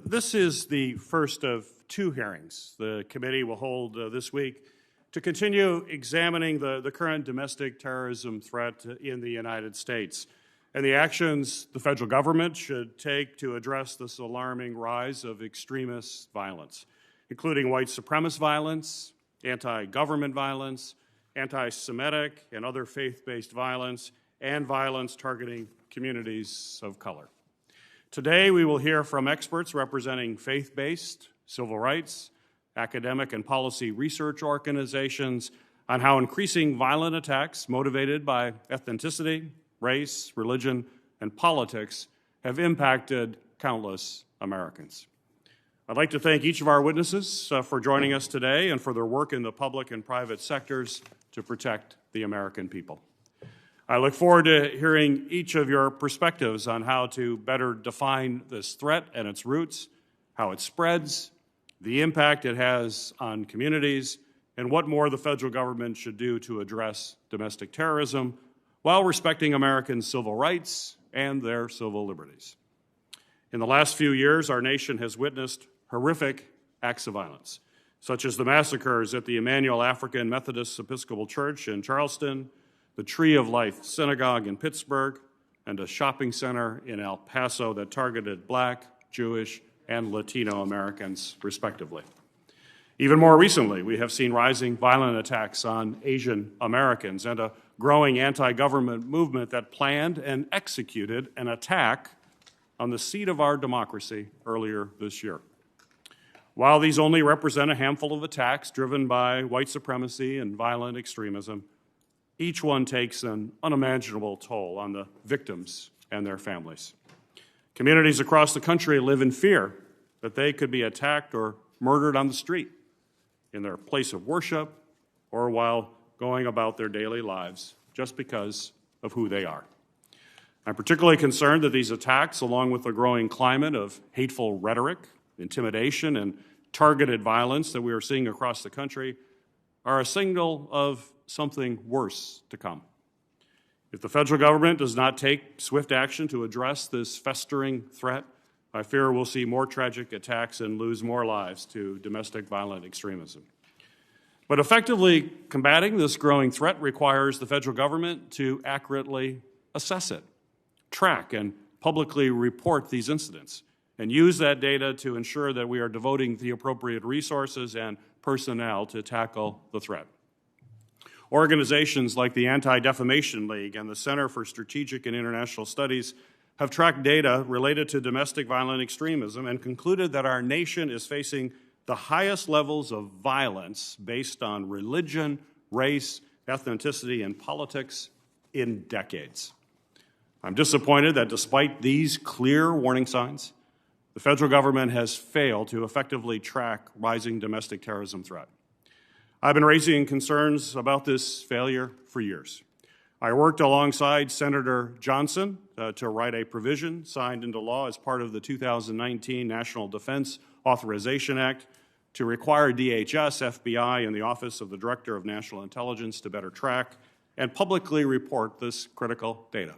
This is the first of two hearings the committee will hold this week to continue examining the current domestic terrorism threat in the United States and the actions the federal government should take to address this alarming rise of extremist violence, including white supremacist violence, anti-government violence, anti-Semitic and other faith-based violence, and violence targeting communities of color. Today, we will hear from experts representing faith-based, civil rights, academic and policy research organizations on how increasing violent attacks motivated by ethnicity, race, religion, and politics have impacted countless Americans. I'd like to thank each of our witnesses for joining us today and for their work in the public and private sectors to protect the American people. I look forward to hearing each of your perspectives on how to better define this threat and its roots, how it spreads, the impact it has on communities, and what more the federal government should do to address domestic terrorism while respecting Americans' civil rights and their civil liberties. In the last few years, our nation has witnessed horrific acts of violence, such as the massacres at the Emmanuel African Methodist Episcopal Church in Charleston, the Tree of Life Synagogue in Pittsburgh, and a shopping center in El Paso that targeted Black, Jewish, and Latino Americans, respectively. Even more recently, we have seen rising violent attacks on Asian Americans and a growing anti-government movement that planned and executed an attack on the seat of our democracy earlier this year. While these only represent a handful of attacks driven by white supremacy and violent extremism, each one takes an unimaginable toll on the victims and their families. Communities across the country live in fear that they could be attacked or murdered on the street, in their place of worship, or while going about their daily lives just because of who they are. I'm particularly concerned that these attacks, along with the growing climate of hateful rhetoric, intimidation, and targeted violence that we are seeing across the country, are a signal of something worse to come. If the federal government does not take swift action to address this festering threat, I fear we'll see more tragic attacks and lose more lives to domestic violent extremism. But effectively combating this growing threat requires the federal government to accurately assess it, track and publicly report these incidents, and use that data to ensure that we are devoting the appropriate resources and personnel to tackle the threat. Organizations like the Anti-Defamation League and the Center for Strategic and International Studies have tracked data related to domestic violent extremism and concluded that our nation is facing the highest levels of violence based on religion, race, ethnicity, and politics in decades. I'm disappointed that despite these clear warning signs, the federal government has failed to effectively track rising domestic terrorism threat. I've been raising concerns about this failure for years. I worked alongside Senator Johnson to write a provision signed into law as part of the 2019 National Defense Authorization Act to require DHS, FBI, and the Office of the Director of National Intelligence to better track and publicly report this critical data.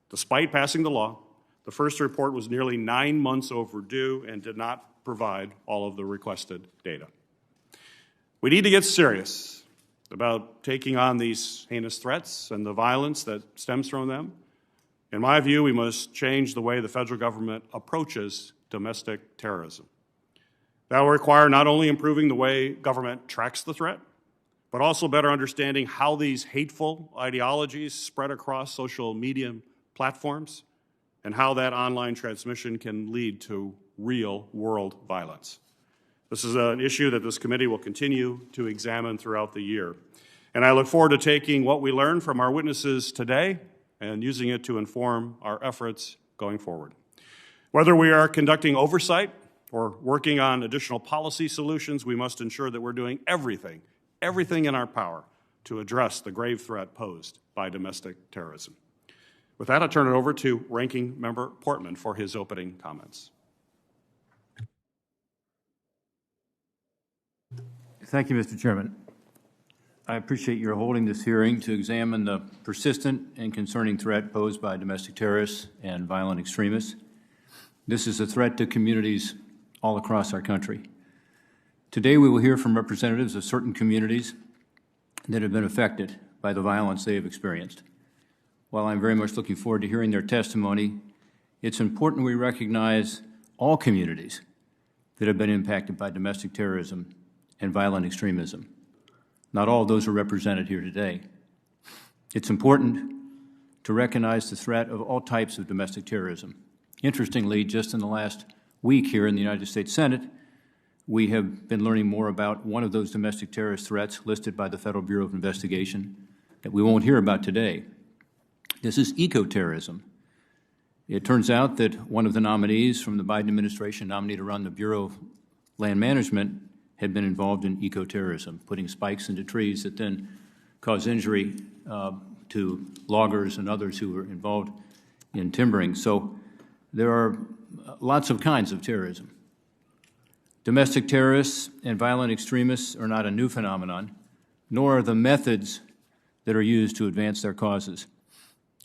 Despite passing the law, the first report was nearly 9 months overdue and did not provide all of the requested data. We need to get serious about taking on these heinous threats and the violence that stems from them. In my view, we must change the way the federal government approaches domestic terrorism. That will require not only improving the way government tracks the threat, but also better understanding how these hateful ideologies spread across social media platforms and how that online transmission can lead to real-world violence. This is an issue that this committee will continue to examine throughout the year. And I look forward to taking what we learned from our witnesses today and using it to inform our efforts going forward. Whether we are conducting oversight or working on additional policy solutions, we must ensure that we're doing everything in our power to address the grave threat posed by domestic terrorism. With that, I'll turn it over to Ranking Member Portman for his opening comments. Thank you, Mr. Chairman. I appreciate your holding this hearing to examine the persistent and concerning threat posed by domestic terrorists and violent extremists. This is a threat to communities all across our country. Today, we will hear from representatives of certain communities that have been affected by the violence they have experienced. While I'm very much looking forward to hearing their testimony, it's important we recognize all communities that have been impacted by domestic terrorism and violent extremism. Not all of those are represented here today. It's important to recognize the threat of all types of domestic terrorism. Interestingly, just in the last week here in the United States Senate, we have been learning more about one of those domestic terrorist threats listed by the Federal Bureau of Investigation that we won't hear about today. This is eco-terrorism. It turns out that one of the nominees from the Biden administration, nominated to run the Bureau of Land Management, had been involved in eco-terrorism, putting spikes into trees that then cause injury to loggers and others who were involved in timbering. So there are lots of kinds of terrorism. Domestic terrorists and violent extremists are not a new phenomenon, nor are the methods that are used to advance their causes.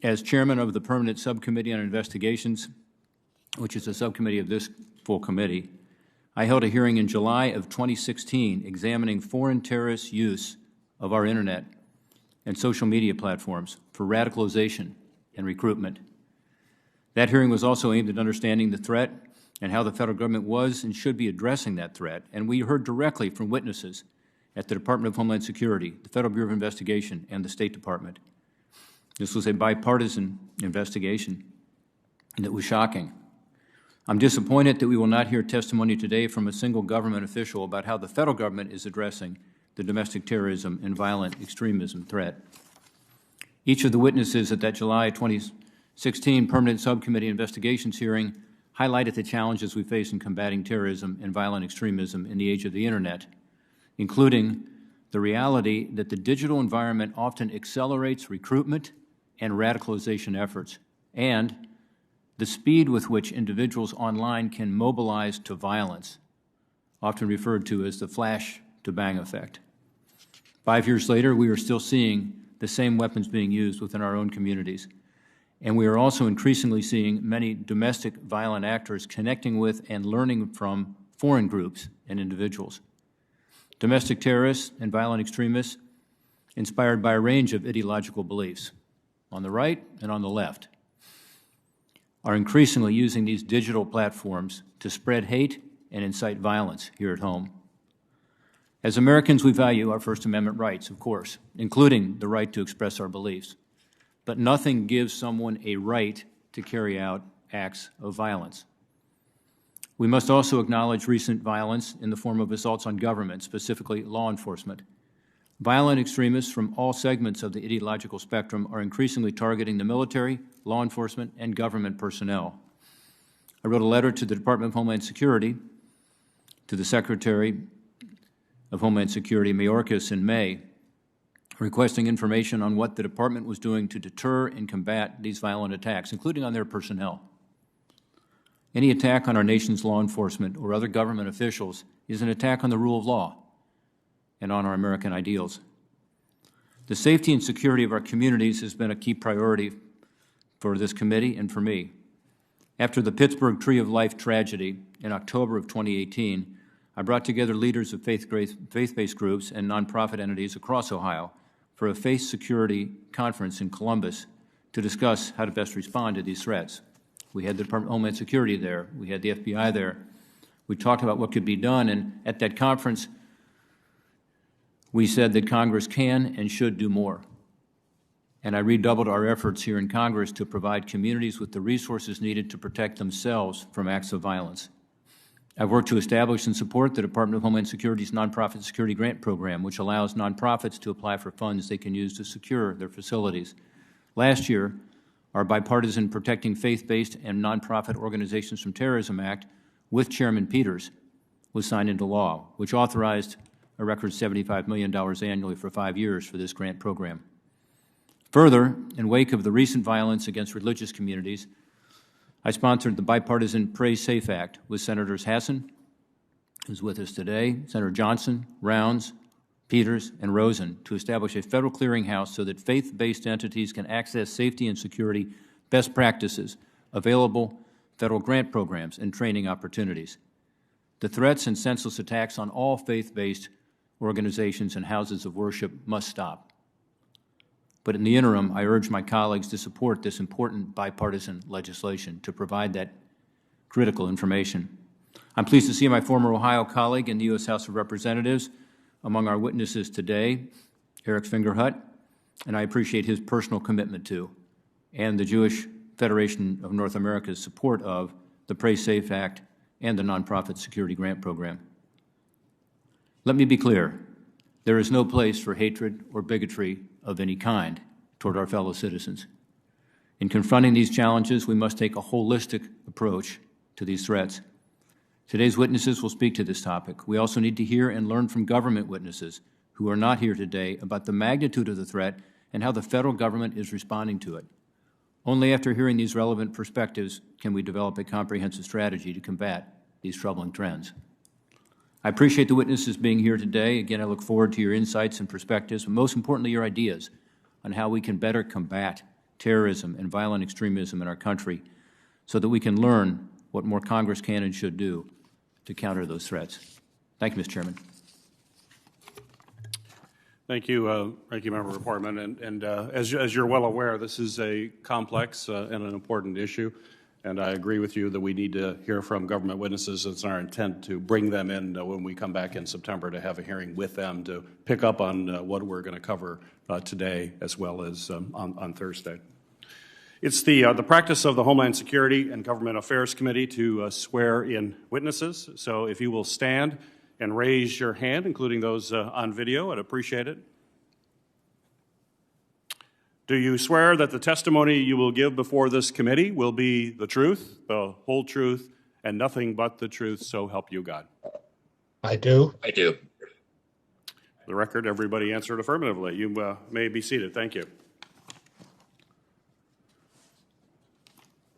As chairman of the Permanent Subcommittee on Investigations, which is a subcommittee of this full committee, I held a hearing in July of 2016 examining foreign terrorists' use of our Internet and social media platforms for radicalization and recruitment. That hearing was also aimed at understanding the threat and how the federal government was and should be addressing that threat, and we heard directly from witnesses at the Department of Homeland Security, the Federal Bureau of Investigation, and the State Department. This was a bipartisan investigation that was shocking. I'm disappointed that we will not hear testimony today from a single government official about how the federal government is addressing the domestic terrorism and violent extremism threat. Each of the witnesses at that July 2016 Permanent Subcommittee Investigations hearing highlighted the challenges we face in combating terrorism and violent extremism in the age of the Internet, including the reality that the digital environment often accelerates recruitment and radicalization efforts, and the speed with which individuals online can mobilize to violence, often referred to as the flash-to-bang effect. 5 years later, we are still seeing the same weapons being used within our own communities, and we are also increasingly seeing many domestic violent actors connecting with and learning from foreign groups and individuals. Domestic terrorists and violent extremists, inspired by a range of ideological beliefs, on the right and on the left, are increasingly using these digital platforms to spread hate and incite violence here at home. As Americans, we value our First Amendment rights, of course, including the right to express our beliefs. But nothing gives someone a right to carry out acts of violence. We must also acknowledge recent violence in the form of assaults on government, specifically law enforcement. Violent extremists from all segments of the ideological spectrum are increasingly targeting the military, law enforcement, and government personnel. I wrote a letter to the Department of Homeland Security, to the Secretary of Homeland Security, Mayorkas, in May, requesting information on what the department was doing to deter and combat these violent attacks, including on their personnel. Any attack on our nation's law enforcement or other government officials is an attack on the rule of law and on our American ideals. The safety and security of our communities has been a key priority for this committee and for me. After the Pittsburgh Tree of Life tragedy in October of 2018, I brought together leaders of faith-based groups and nonprofit entities across Ohio for a faith security conference in Columbus to discuss how to best respond to these threats. We had the Department of Homeland Security there. We had the FBI there. We talked about what could be done, and at that conference, we said that Congress can and should do more. And I redoubled our efforts here in Congress to provide communities with the resources needed to protect themselves from acts of violence. I've worked to establish and support the Department of Homeland Security's Nonprofit Security Grant Program, which allows nonprofits to apply for funds they can use to secure their facilities. Last year, our bipartisan Protecting Faith-Based and Nonprofit Organizations from Terrorism Act, with Chairman Peters, was signed into law, which authorized a record $75 million annually for 5 years for this grant program. Further, in wake of the recent violence against religious communities, I sponsored the bipartisan Pray Safe Act with Senators Hassan, who's with us today, Senator Johnson, Rounds, Peters, and Rosen, to establish a federal clearinghouse so that faith-based entities can access safety and security best practices, available federal grant programs, and training opportunities. The threats and senseless attacks on all faith-based organizations and houses of worship must stop. But in the interim, I urge my colleagues to support this important bipartisan legislation to provide that critical information. I'm pleased to see my former Ohio colleague in the U.S. House of Representatives among our witnesses today, Eric Fingerhut, and I appreciate his personal commitment to and the Jewish Federation of North America's support of the Pray Safe Act and the Nonprofit Security Grant Program. Let me be clear, there is no place for hatred or bigotry of any kind toward our fellow citizens. In confronting these challenges, we must take a holistic approach to these threats. Today's witnesses will speak to this topic. We also need to hear and learn from government witnesses who are not here today about the magnitude of the threat and how the federal government is responding to it. Only after hearing these relevant perspectives can we develop a comprehensive strategy to combat these troubling trends. I appreciate the witnesses being here today. Again, I look forward to your insights and perspectives, but most importantly, your ideas on how we can better combat terrorism and violent extremism in our country so that we can learn what more Congress can and should do to counter those threats. Thank you, Mr. Chairman. Thank you, Ranking Member Portman. And as you're well aware, this is a complex and an important issue, and I agree with you that we need to hear from government witnesses. It's our intent to bring them in when we come back in September to have a hearing with them to pick up on what we're going to cover today as well as on Thursday. It's the practice of the Homeland Security and Government Affairs Committee to swear in witnesses. So if you will stand and raise your hand, including those on video, I'd appreciate it. Do you swear that the testimony you will give before this committee will be the truth, the whole truth, and nothing but the truth, so help you God? I do. I do. For the record, everybody answered affirmatively. You may be seated. Thank you.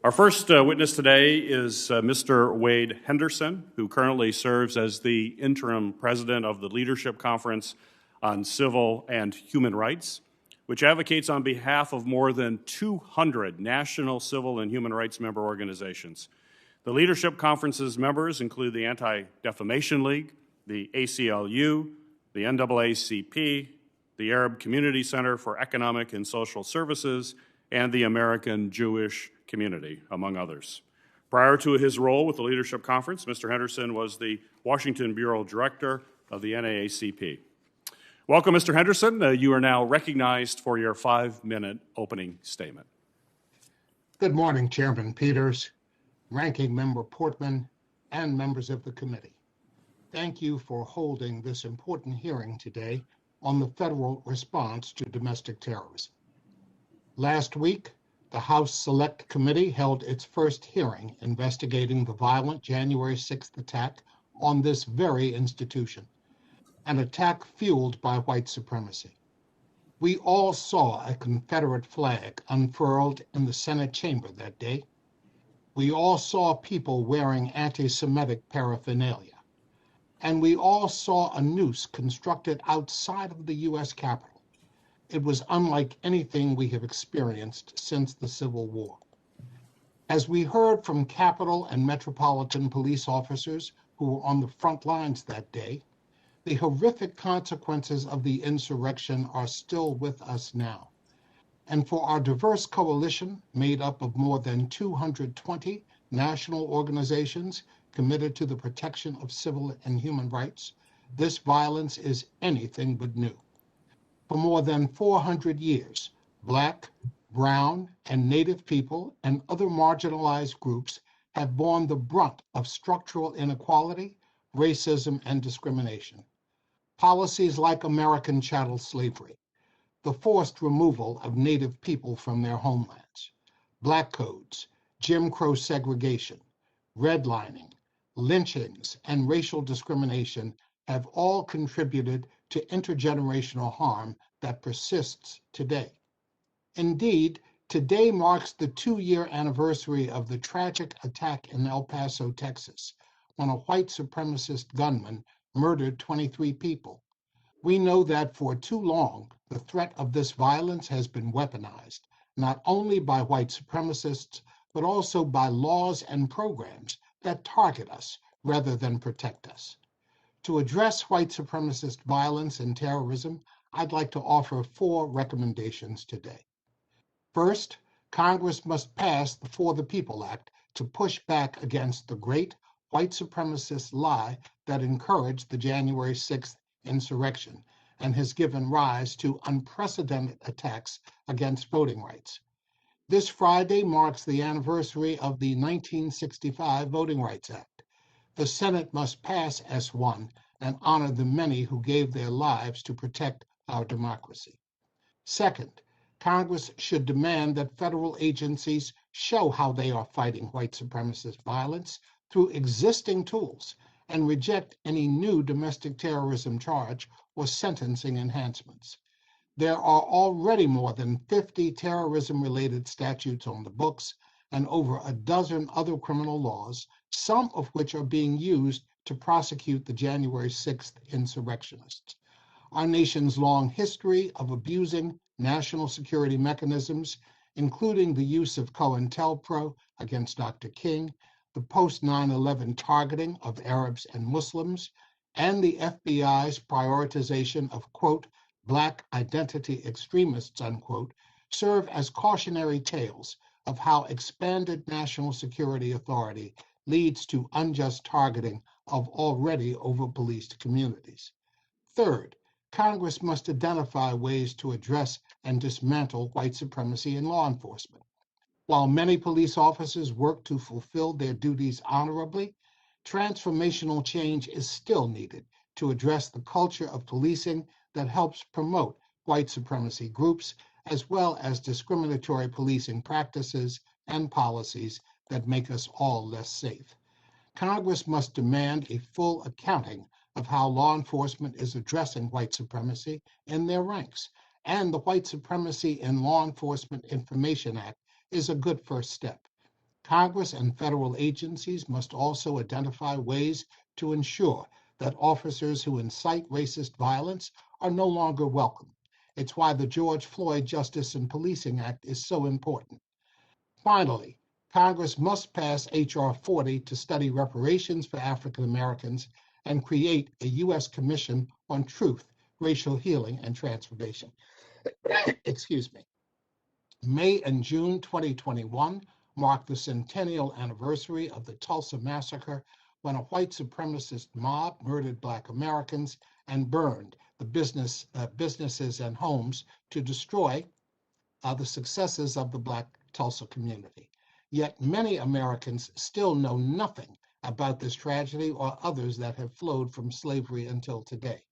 Our first witness today is Mr. Wade Henderson, who currently serves as the interim president of the Leadership Conference on Civil and Human Rights, which advocates on behalf of more than 200 national civil and human rights member organizations. The Leadership Conference's members include the Anti-Defamation League, the ACLU, the NAACP, the Arab Community Center for Economic and Social Services, and the American Jewish Community, among others. Prior to his role with the Leadership Conference, Mr. Henderson was the Washington Bureau Director of the NAACP. Welcome, Mr. Henderson. You are now recognized for your 5-minute opening statement. Good morning, Chairman Peters, Ranking Member Portman, and members of the committee. Thank you for holding this important hearing today on the federal response to domestic terrorism. Last week, the House Select Committee held its first hearing investigating the violent January 6th attack on this very institution, an attack fueled by white supremacy. We all saw a Confederate flag unfurled in the Senate chamber that day. We all saw people wearing anti-Semitic paraphernalia. And we all saw a noose constructed outside of the U.S. Capitol. It was unlike anything we have experienced since the Civil War. As we heard from Capitol and Metropolitan police officers who were on the front lines that day, the horrific consequences of the insurrection are still with us now. And for our diverse coalition, made up of more than 220 national organizations committed to the protection of civil and human rights, this violence is anything but new. For more than 400 years, Black, Brown, and Native people and other marginalized groups have borne the brunt of structural inequality, racism, and discrimination. Policies like American chattel slavery, the forced removal of Native people from their homelands, Black codes, Jim Crow segregation, redlining, lynchings, and racial discrimination have all contributed to intergenerational harm that persists today. Indeed, today marks the 2-year anniversary of the tragic attack in El Paso, Texas, when a white supremacist gunman murdered 23 people. We know that for too long, the threat of this violence has been weaponized, not only by white supremacists, but also by laws and programs that target us, rather than protect us. To address white supremacist violence and terrorism, I'd like to offer 4 recommendations today. First, Congress must pass the For the People Act to push back against the great white supremacist lie that encouraged the January 6th insurrection and has given rise to unprecedented attacks against voting rights. This Friday marks the anniversary of the 1965 Voting Rights Act. The Senate must pass S1 and honor the many who gave their lives to protect our democracy. Second, Congress should demand that federal agencies show how they are fighting white supremacist violence through existing tools and reject any new domestic terrorism charge or sentencing enhancements. There are already more than 50 terrorism-related statutes on the books and over a dozen other criminal laws, some of which are being used to prosecute the January 6th insurrectionists. Our nation's long history of abusing national security mechanisms, including the use of COINTELPRO against Dr. King, the post-9/11 targeting of Arabs and Muslims, and the FBI's prioritization of, quote, Black identity extremists, unquote, serve as cautionary tales of how expanded national security authority leads to unjust targeting of already over-policed communities. Third, Congress must identify ways to address and dismantle white supremacy in law enforcement. While many police officers work to fulfill their duties honorably, transformational change is still needed to address the culture of policing that helps promote white supremacy groups, as well as discriminatory policing practices and policies that make us all less safe. Congress must demand a full accounting of how law enforcement is addressing white supremacy in their ranks, and the White Supremacy in Law Enforcement Information Act is a good first step. Congress and federal agencies must also identify ways to ensure that officers who incite racist violence are no longer welcome. It's why the George Floyd Justice and Policing Act is so important. Finally, Congress must pass H.R. 40 to study reparations for African Americans and create a U.S. Commission on Truth, Racial Healing, and Transformation. Excuse me. May and June 2021 marked the centennial anniversary of the Tulsa Massacre, when a white supremacist mob murdered Black Americans and burned the businesses and homes to destroy the successes of the Black Tulsa community. Yet many Americans still know nothing about this tragedy or others that have flowed from slavery until today.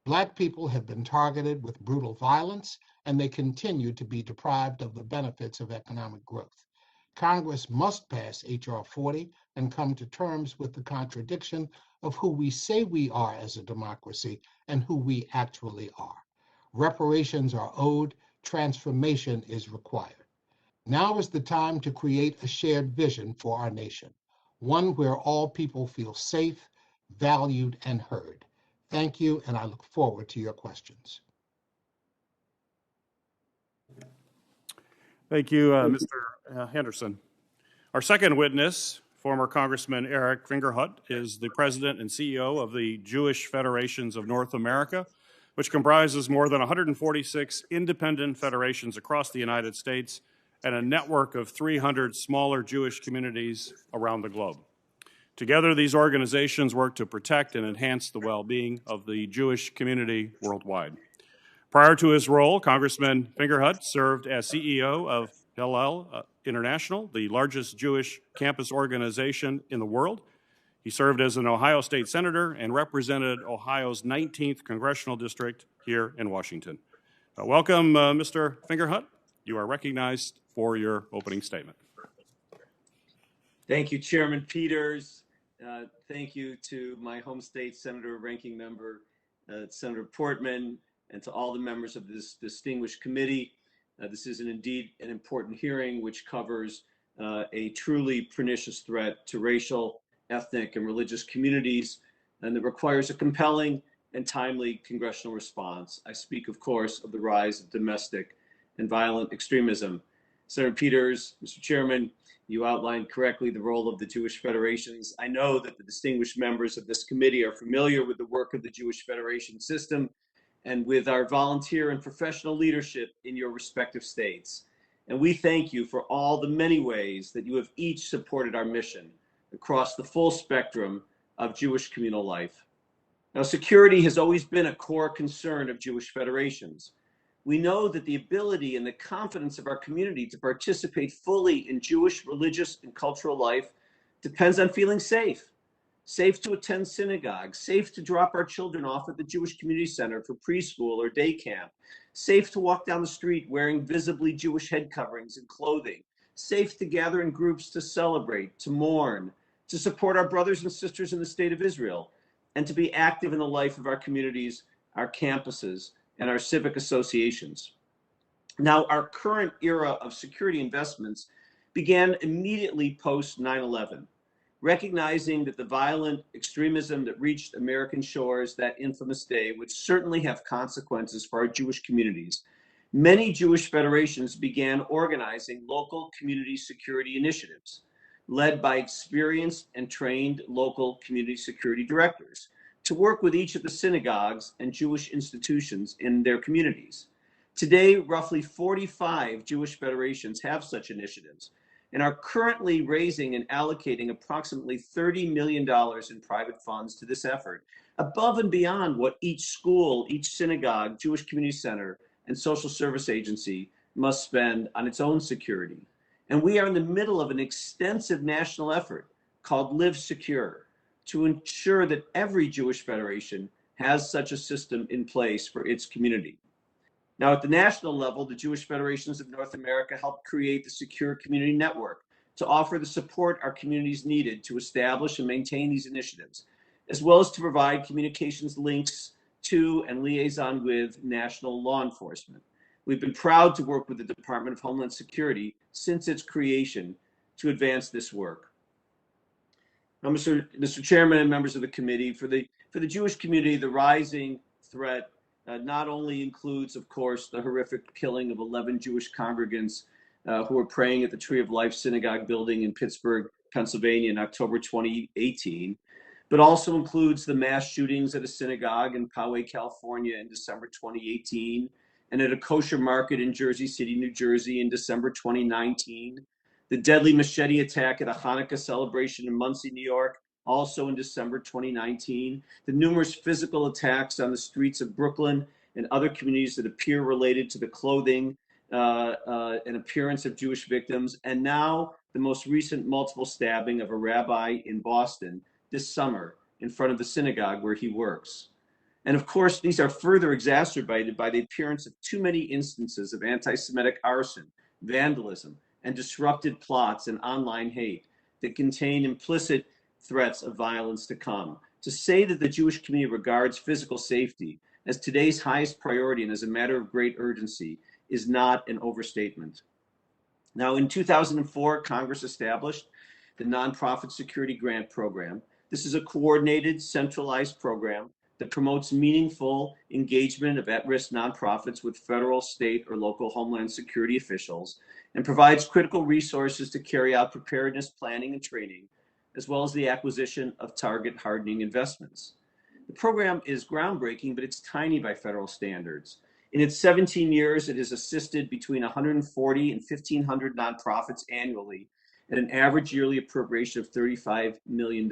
Black people have been targeted with brutal violence, and they continue to be deprived of the benefits of economic growth. Congress must pass H.R. 40 and come to terms with the contradiction of who we say we are as a democracy and who we actually are. Reparations are owed, transformation is required. Now is the time to create a shared vision for our nation, one where all people feel safe, valued, and heard. Thank you, and I look forward to your questions. Thank you, Mr. Henderson. Our second witness, former Congressman Eric Fingerhut, is the president and CEO of the Jewish Federations of North America, which comprises more than 146 independent federations across the United States and a network of 300 smaller Jewish communities around the globe. Together, these organizations work to protect and enhance the well-being of the Jewish community worldwide. Prior to his role, Congressman Fingerhut served as CEO of Hillel International, the largest Jewish campus organization in the world. He served as an Ohio State Senator and represented Ohio's 19th Congressional District here in Washington. Welcome, Mr. Fingerhut. You are recognized for your opening statement. Thank you, Chairman Peters. Thank you to my home state Senator, Ranking Member Senator Portman, and to all the members of this distinguished committee. This is indeed an important hearing which covers a truly pernicious threat to racial, ethnic, and religious communities, and that requires a compelling and timely congressional response. I speak, of course, of the rise of domestic and violent extremism. Senator Peters, Mr. Chairman, You outlined correctly the role of the Jewish federations. I know that the distinguished members of this committee are familiar with the work of the Jewish Federation system and with our volunteer and professional leadership in your respective states. And we thank you for all the many ways that you have each supported our mission across the full spectrum of Jewish communal life. Now, security has always been a core concern of Jewish federations. We know that the ability and the confidence of our community to participate fully in Jewish religious and cultural life depends on feeling safe. Safe to attend synagogue, safe to drop our children off at the Jewish Community Center for preschool or day camp, safe to walk down the street wearing visibly Jewish head coverings and clothing, safe to gather in groups to celebrate, to mourn, to support our brothers and sisters in the state of Israel, and to be active in the life of our communities, our campuses, and our civic associations. Now, our current era of security investments began immediately post 9/11. Recognizing that the violent extremism that reached American shores that infamous day would certainly have consequences for our Jewish communities, many Jewish federations began organizing local community security initiatives, led by experienced and trained local community security directors, to work with each of the synagogues and Jewish institutions in their communities. Today, roughly 45 Jewish federations have such initiatives, and are currently raising and allocating approximately $30 million in private funds to this effort, above and beyond what each school, each synagogue, Jewish community center, and social service agency must spend on its own security. And we are in the middle of an extensive national effort called Live Secure to ensure that every Jewish federation has such a system in place for its community. Now, at the national level, the Jewish Federations of North America helped create the Secure Community Network to offer the support our communities needed to establish and maintain these initiatives, as well as to provide communications links to and liaison with national law enforcement. We've been proud to work with the Department of Homeland Security since its creation to advance this work. Now, Mr. Chairman and members of the committee, for the Jewish community, the rising threat not only includes, of course, the horrific killing of 11 Jewish congregants who were praying at the Tree of Life Synagogue building in Pittsburgh, Pennsylvania in October 2018, but also includes the mass shootings at a synagogue in Poway, California in December 2018, and at a kosher market in Jersey City, New Jersey in December 2019, the deadly machete attack at a Hanukkah celebration in Muncie, New York, also in December 2019, the numerous physical attacks on the streets of Brooklyn and other communities that appear related to the clothing and appearance of Jewish victims, and now the most recent multiple stabbing of a rabbi in Boston this summer in front of the synagogue where he works. And of course, these are further exacerbated by the appearance of too many instances of anti-Semitic arson, vandalism, and disrupted plots and online hate that contain implicit threats of violence to come. To say that the Jewish community regards physical safety as today's highest priority and as a matter of great urgency is not an overstatement. Now, in 2004, Congress established the Nonprofit Security Grant Program. This is a coordinated, centralized program that promotes meaningful engagement of at-risk nonprofits with federal, state, or local homeland security officials, and provides critical resources to carry out preparedness planning and training, as well as the acquisition of target hardening investments. The program is groundbreaking, but it's tiny by federal standards. In its 17 years, it has assisted between 140 and 1,500 nonprofits annually at an average yearly appropriation of $35 million.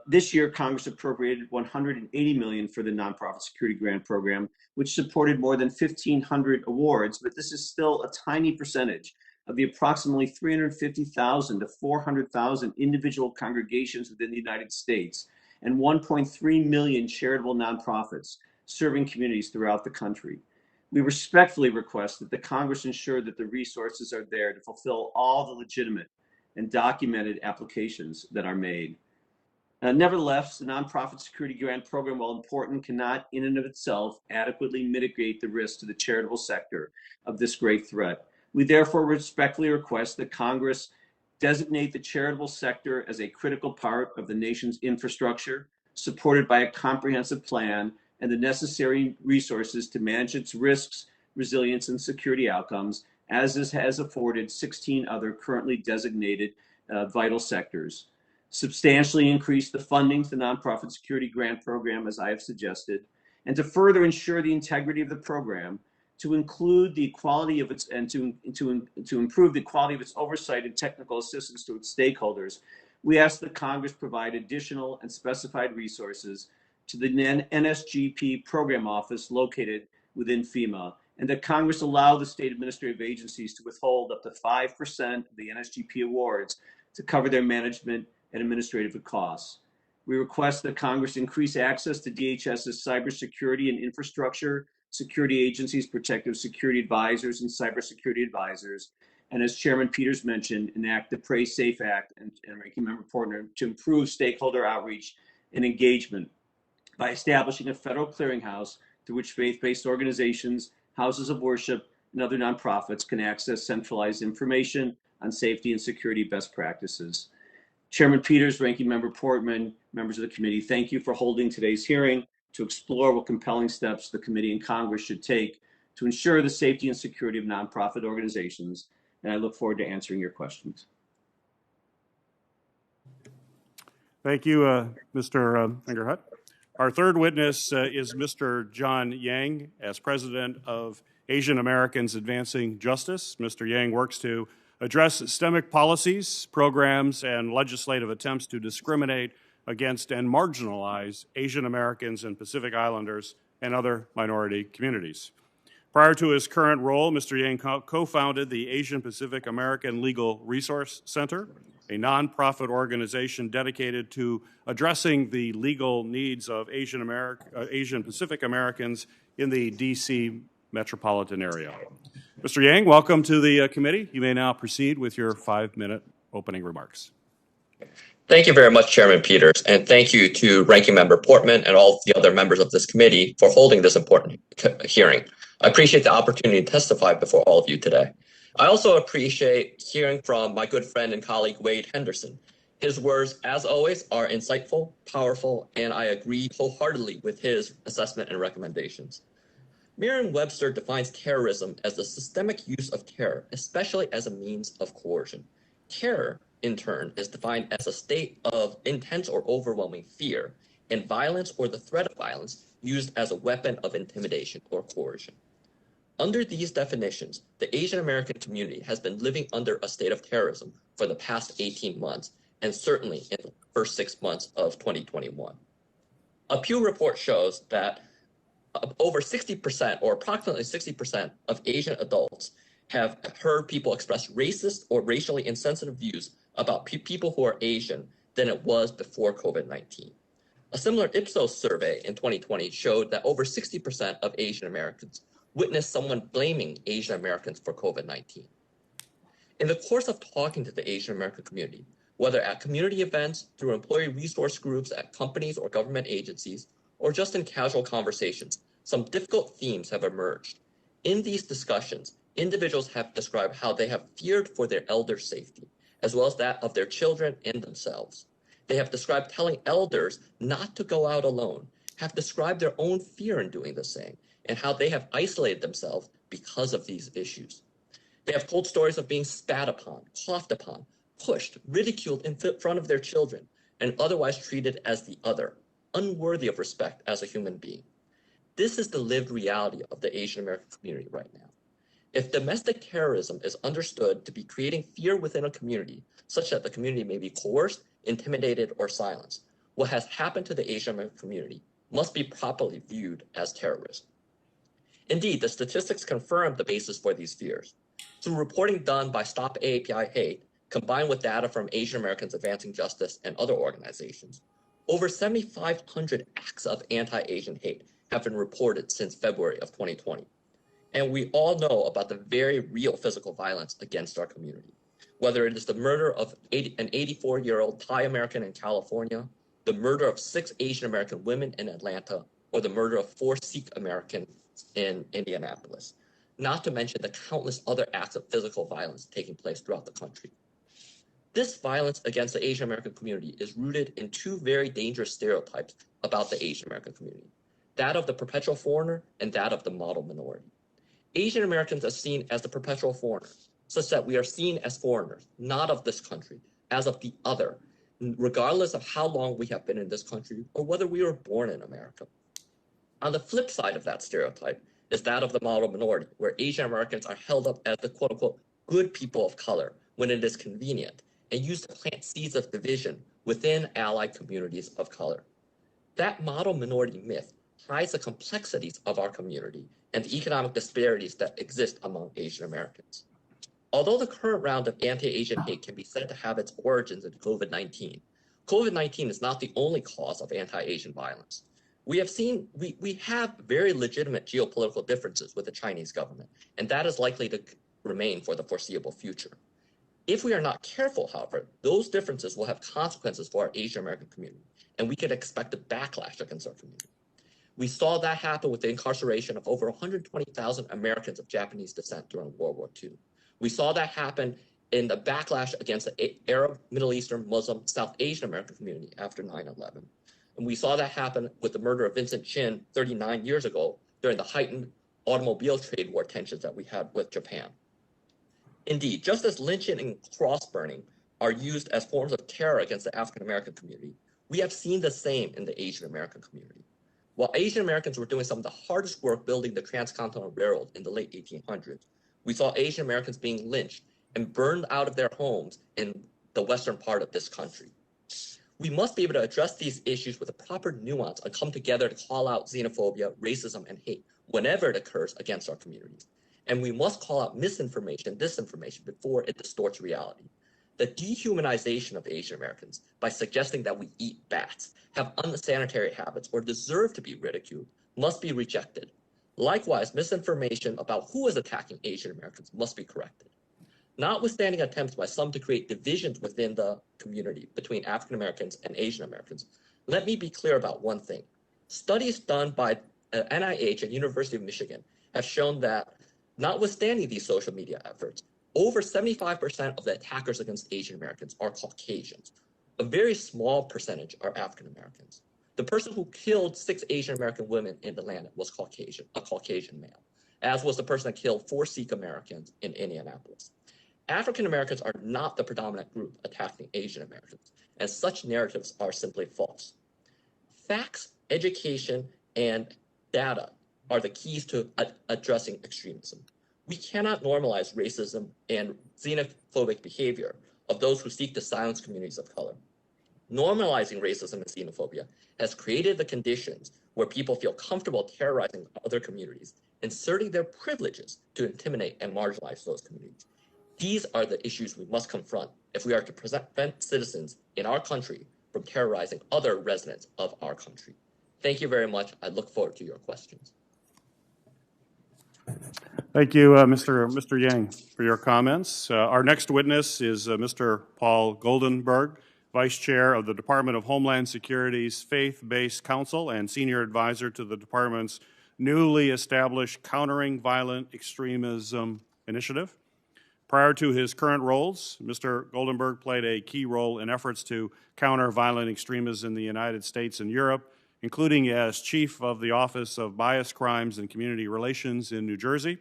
This year, Congress appropriated $180 million for the Nonprofit Security Grant Program, which supported more than 1,500 awards, but this is still a tiny percentage of the approximately 350,000 to 400,000 individual congregations within the United States and 1.3 million charitable nonprofits serving communities throughout the country. We respectfully request that the Congress ensure that the resources are there to fulfill all the legitimate and documented applications that are made. Nevertheless, the Nonprofit Security Grant Program, while important, cannot in and of itself adequately mitigate the risk to the charitable sector of this great threat. We therefore respectfully request that Congress designate the charitable sector as a critical part of the nation's infrastructure, supported by a comprehensive plan and the necessary resources to manage its risks, resilience, and security outcomes, as this has afforded 16 other currently designated vital sectors. Substantially increase the funding to the Nonprofit Security Grant Program, as I have suggested, and to further ensure the integrity of the program, to include the quality of its and to improve the quality of its oversight and technical assistance to its stakeholders, we ask that Congress provide additional and specified resources to the NSGP program office located within FEMA, and that Congress allow the state administrative agencies to withhold up to 5% of the NSGP awards to cover their management and administrative costs. We request that Congress increase access to DHS's cybersecurity and infrastructure security agencies, protective security advisors, and cybersecurity advisors. And as Chairman Peters mentioned, enact the Pray Safe Act and Ranking Member Portman to improve stakeholder outreach and engagement by establishing a federal clearinghouse through which faith-based organizations, houses of worship, and other nonprofits can access centralized information on safety and security best practices. Chairman Peters, Ranking Member Portman, members of the committee, thank you for holding today's hearing to explore what compelling steps the committee and Congress should take to ensure the safety and security of nonprofit organizations. And I look forward to answering your questions. Thank you, Mr. Fingerhut. Our third witness is Mr. John Yang, as president of Asian Americans Advancing Justice. Mr. Yang works to address systemic policies, programs, and legislative attempts to discriminate against and marginalize Asian Americans and Pacific Islanders and other minority communities. Prior to his current role, Mr. Yang co-founded the Asian Pacific American Legal Resource Center, a nonprofit organization dedicated to addressing the legal needs of Asian Pacific Americans in the D.C. metropolitan area. Mr. Yang, welcome to the committee. You may now proceed with your 5-minute opening remarks. Thank you very much, Chairman Peters, and thank you to Ranking Member Portman and all the other members of this committee for holding this important hearing. I appreciate the opportunity to testify before all of you today. I also appreciate hearing from my good friend and colleague, Wade Henderson. His words, as always, are insightful, powerful, and I agree wholeheartedly with his assessment and recommendations. Merriam-Webster defines terrorism as the systemic use of terror, especially as a means of coercion. Terror, in turn, is defined as a state of intense or overwhelming fear, and violence or the threat of violence used as a weapon of intimidation or coercion. Under these definitions, the Asian American community has been living under a state of terrorism for the past 18 months, and certainly in the first 6 months of 2021. A Pew report shows that over 60%, or approximately 60% of Asian adults have heard people express racist or racially insensitive views about people who are Asian than it was before COVID-19. A similar Ipsos survey in 2020 showed that over 60% of Asian Americans witnessed someone blaming Asian Americans for COVID-19. In the course of talking to the Asian American community, whether at community events, through employee resource groups at companies or government agencies, or just in casual conversations, some difficult themes have emerged. In these discussions, individuals have described how they have feared for their elders' safety, as well as that of their children and themselves. They have described telling elders not to go out alone, have described their own fear in doing the same, and how they have isolated themselves because of these issues. They have told stories of being spat upon, coughed upon, pushed, ridiculed in front of their children, and otherwise treated as the other, unworthy of respect as a human being. This is the lived reality of the Asian American community right now. If domestic terrorism is understood to be creating fear within a community, such that the community may be coerced, intimidated, or silenced, what has happened to the Asian American community must be properly viewed as terrorism. Indeed, the statistics confirm the basis for these fears. Through reporting done by Stop AAPI Hate, combined with data from Asian Americans Advancing Justice and other organizations, over 7,500 acts of anti-Asian hate have been reported since February of 2020. And we all know about the very real physical violence against our community, whether it is the murder of an 84-year-old Thai American in California, the murder of 6 Asian American women in Atlanta, or the murder of 4 Sikh Americans in Indianapolis, not to mention the countless other acts of physical violence taking place throughout the country. This violence against the Asian American community is rooted in 2 very dangerous stereotypes about the Asian American community, that of the perpetual foreigner and that of the model minority. Asian Americans are seen as the perpetual foreigners, such that we are seen as foreigners, not of this country, as of the other, regardless of how long we have been in this country or whether we were born in America. On the flip side of that stereotype is that of the model minority, where Asian Americans are held up as the quote-unquote good people of color when it is convenient and used to plant seeds of division within allied communities of color. That model minority myth hides the complexities of our community and the economic disparities that exist among Asian Americans. Although the current round of anti-Asian hate can be said to have its origins in COVID-19, COVID-19 is not the only cause of anti-Asian violence. We have very legitimate geopolitical differences with the Chinese government, and that is likely to remain for the foreseeable future. If we are not careful, however, those differences will have consequences for our Asian American community, and we could expect a backlash against our community. We saw that happen with the incarceration of over 120,000 Americans of Japanese descent during World War II. We saw that happen in the backlash against the Arab, Middle Eastern, Muslim, South Asian American community after 9/11. And we saw that happen with the murder of Vincent Chin 39 years ago during the heightened automobile trade war tensions that we had with Japan. Indeed, just as lynching and cross burning are used as forms of terror against the African American community, we have seen the same in the Asian American community. While Asian Americans were doing some of the hardest work building the transcontinental railroad in the late 1800s, we saw Asian Americans being lynched and burned out of their homes in the western part of this country. We must be able to address these issues with a proper nuance and come together to call out xenophobia, racism, and hate whenever it occurs against our communities. And we must call out misinformation, disinformation before it distorts reality. The dehumanization of Asian Americans by suggesting that we eat bats, have unsanitary habits, or deserve to be ridiculed must be rejected. Likewise, misinformation about who is attacking Asian Americans must be corrected. Notwithstanding attempts by some to create divisions within the community between African Americans and Asian Americans, let me be clear about one thing. Studies done by NIH and University of Michigan have shown that, notwithstanding these social media efforts, over 75% of the attackers against Asian Americans are Caucasians. A very small percentage are African Americans. The person who killed 6 Asian American women in Atlanta was Caucasian, a Caucasian male, as was the person that killed 4 Sikh Americans in Indianapolis. African Americans are not the predominant group attacking Asian Americans, and such narratives are simply false. Facts, education, and data are the keys to addressing extremism. We cannot normalize racism and xenophobic behavior of those who seek to silence communities of color. Normalizing racism and xenophobia has created the conditions where people feel comfortable terrorizing other communities, inserting their privileges to intimidate and marginalize those communities. These are the issues we must confront if we are to prevent citizens in our country from terrorizing other residents of our country. Thank you very much. I look forward to your questions. Thank you, Mr. Yang, for your comments. Our next witness is Mr. Paul Goldenberg, Vice Chair of the Department of Homeland Security's Faith-Based Council and Senior Advisor to the Department's newly established Countering Violent Extremism Initiative. Prior to his current roles, Mr. Goldenberg played a key role in efforts to counter violent extremism in the United States and Europe, including as Chief of the Office of Bias Crimes and Community Relations in New Jersey.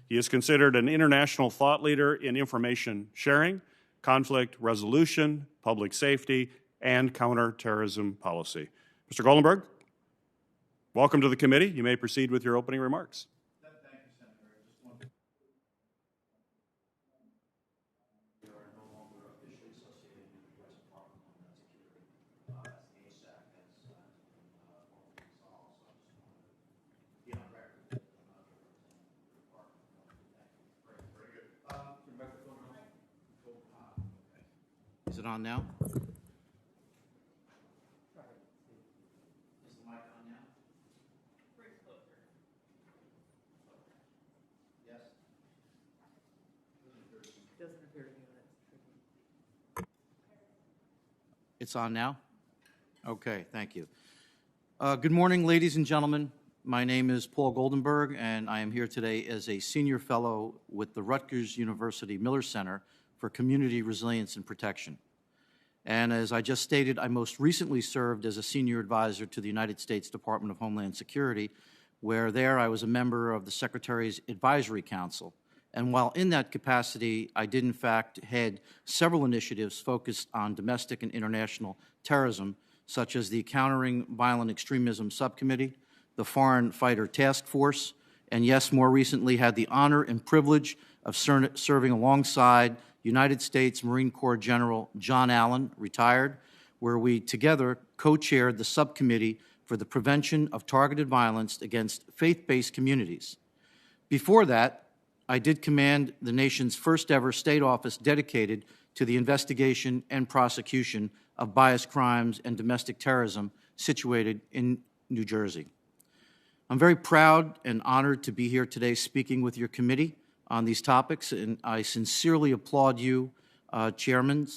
He is considered an international thought leader in information sharing, conflict resolution, public safety, and counterterrorism policy. Mr. Goldenberg, welcome to the committee. You may proceed with your opening remarks. Thank you, Senator. I just want to... We are no longer officially associated with the U.S. Department of Homeland Security as ASAC has been formally resolved. So I just want to be on record that I'm not representing the department. Thank you. Very good. Your microphone on? Okay. Is it on now? Is the mic on now? Bring it closer. Yes? Doesn't appear to be on it. It's on now? Okay, thank you. Good morning, ladies and gentlemen. My name is Paul Goldenberg, and I am here today as a senior fellow with the Rutgers University Miller Center for Community Resilience and Protection. And as I just stated, I most recently served as a senior advisor to the United States Department of Homeland Security, where there I was a member of the Secretary's Advisory Council. And while in that capacity, I did in fact head several initiatives focused on domestic and international terrorism, such as the Countering Violent Extremism Subcommittee, the Foreign Fighter Task Force, and yes, more recently had the honor and privilege of serving alongside United States Marine Corps General John Allen, retired, where we together co-chaired the subcommittee for the prevention of targeted violence against faith-based communities. Before that, I did command the nation's first ever state office dedicated to the investigation and prosecution of bias crimes and domestic terrorism, situated in New Jersey. I'm very proud and honored to be here today speaking with your committee on these topics, and I sincerely applaud you, chairmen,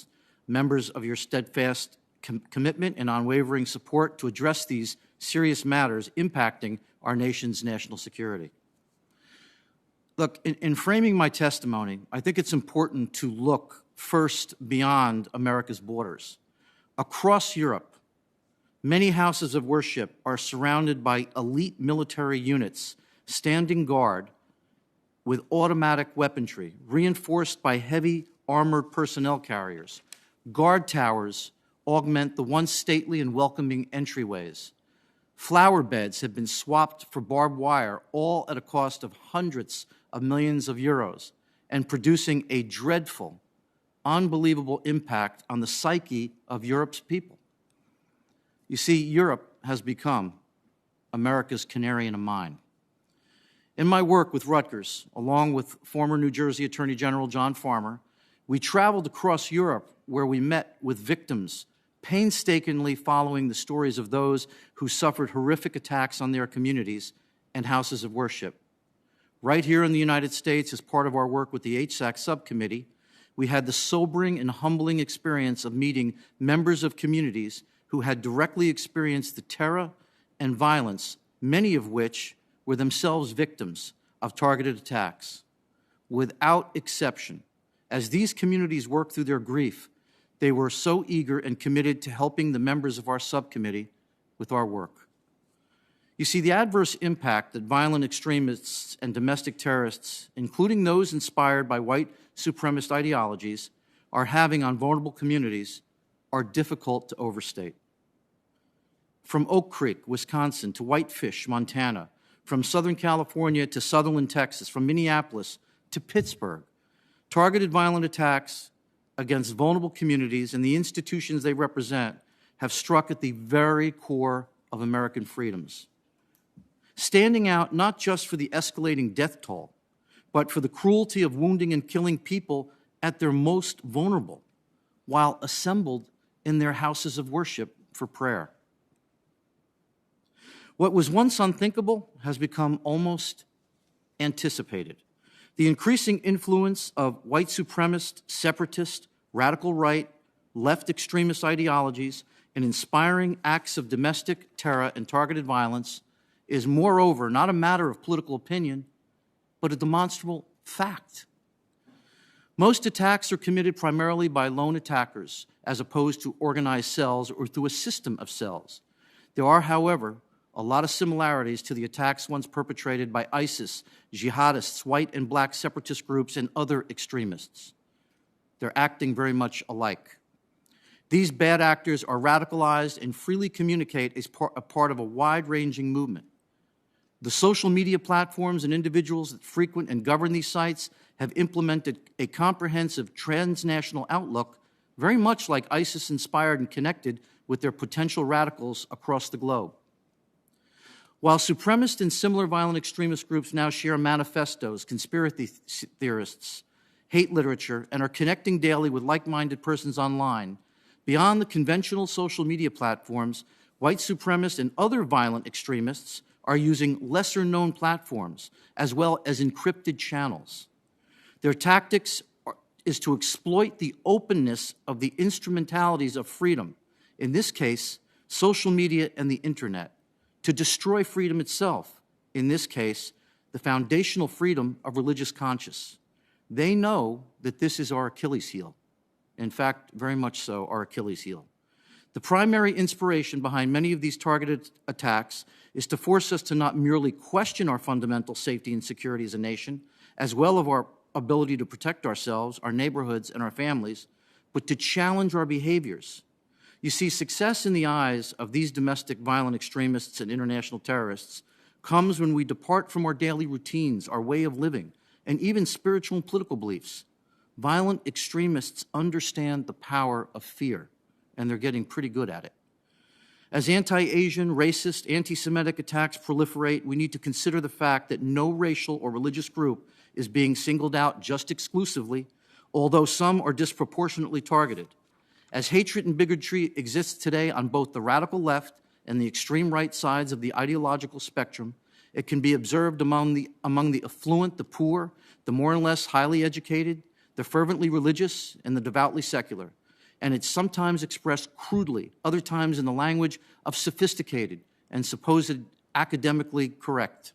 members, of your steadfast commitment and unwavering support to address these serious matters impacting our nation's national security. Look, in framing my testimony, I think it's important to look first beyond America's borders. Across Europe, many houses of worship are surrounded by elite military units standing guard with automatic weaponry, reinforced by heavy armored personnel carriers. Guard towers augment the once stately and welcoming entryways. Flower beds have been swapped for barbed wire, all at a cost of hundreds of millions of euros, and producing a dreadful, unbelievable impact on the psyche of Europe's people. You see, Europe has become America's canary in a mine. In my work with Rutgers, along with former New Jersey Attorney General John Farmer, we traveled across Europe where we met with victims, painstakingly following the stories of those who suffered horrific attacks on their communities and houses of worship. Right here in the United States, as part of our work with the HSAC subcommittee, we had the sobering and humbling experience of meeting members of communities who had directly experienced the terror and violence, many of which were themselves victims of targeted attacks. Without exception, as these communities worked through their grief, they were so eager and committed to helping the members of our subcommittee with our work. You see, the adverse impact that violent extremists and domestic terrorists, including those inspired by white supremacist ideologies, are having on vulnerable communities are difficult to overstate. From Oak Creek, Wisconsin, to Whitefish, Montana, from Southern California to Sutherland, Texas, from Minneapolis to Pittsburgh, targeted violent attacks against vulnerable communities and the institutions they represent have struck at the very core of American freedoms. Standing out not just for the escalating death toll, but for the cruelty of wounding and killing people at their most vulnerable, while assembled in their houses of worship for prayer. What was once unthinkable has become almost anticipated. The increasing influence of white supremacist, separatist, radical right, left extremist ideologies and inspiring acts of domestic terror and targeted violence is moreover not a matter of political opinion, but a demonstrable fact. Most attacks are committed primarily by lone attackers as opposed to organized cells or through a system of cells. There are, however, a lot of similarities to the attacks once perpetrated by ISIS, jihadists, white and black separatist groups, and other extremists. They're acting very much alike. These bad actors are radicalized and freely communicate as a part of a wide-ranging movement. The social media platforms and individuals that frequent and govern these sites have implemented a comprehensive transnational outlook, very much like ISIS inspired and connected with their potential radicals across the globe. While supremacist and similar violent extremist groups now share manifestos, conspiracy theorists, hate literature, and are connecting daily with like-minded persons online, beyond the conventional social media platforms, white supremacists and other violent extremists are using lesser-known platforms as well as encrypted channels. Their tactics is to exploit the openness of the instrumentalities of freedom, in this case, social media and the internet, to destroy freedom itself, in this case, the foundational freedom of religious conscience. They know that this is our Achilles heel. In fact, very much so, our Achilles heel. The primary inspiration behind many of these targeted attacks is to force us to not merely question our fundamental safety and security as a nation, as well as our ability to protect ourselves, our neighborhoods, and our families, but to challenge our behaviors. You see, success in the eyes of these domestic violent extremists and international terrorists comes when we depart from our daily routines, our way of living, and even spiritual and political beliefs. Violent extremists understand the power of fear, and they're getting pretty good at it. As anti-Asian, racist, anti-Semitic attacks proliferate, we need to consider the fact that no racial or religious group is being singled out just exclusively, although some are disproportionately targeted. As hatred and bigotry exists today on both the radical left and the extreme right sides of the ideological spectrum, it can be observed among the affluent, the poor, the more or less highly educated, the fervently religious, and the devoutly secular. And it's sometimes expressed crudely, other times in the language of sophisticated and supposed academically correct.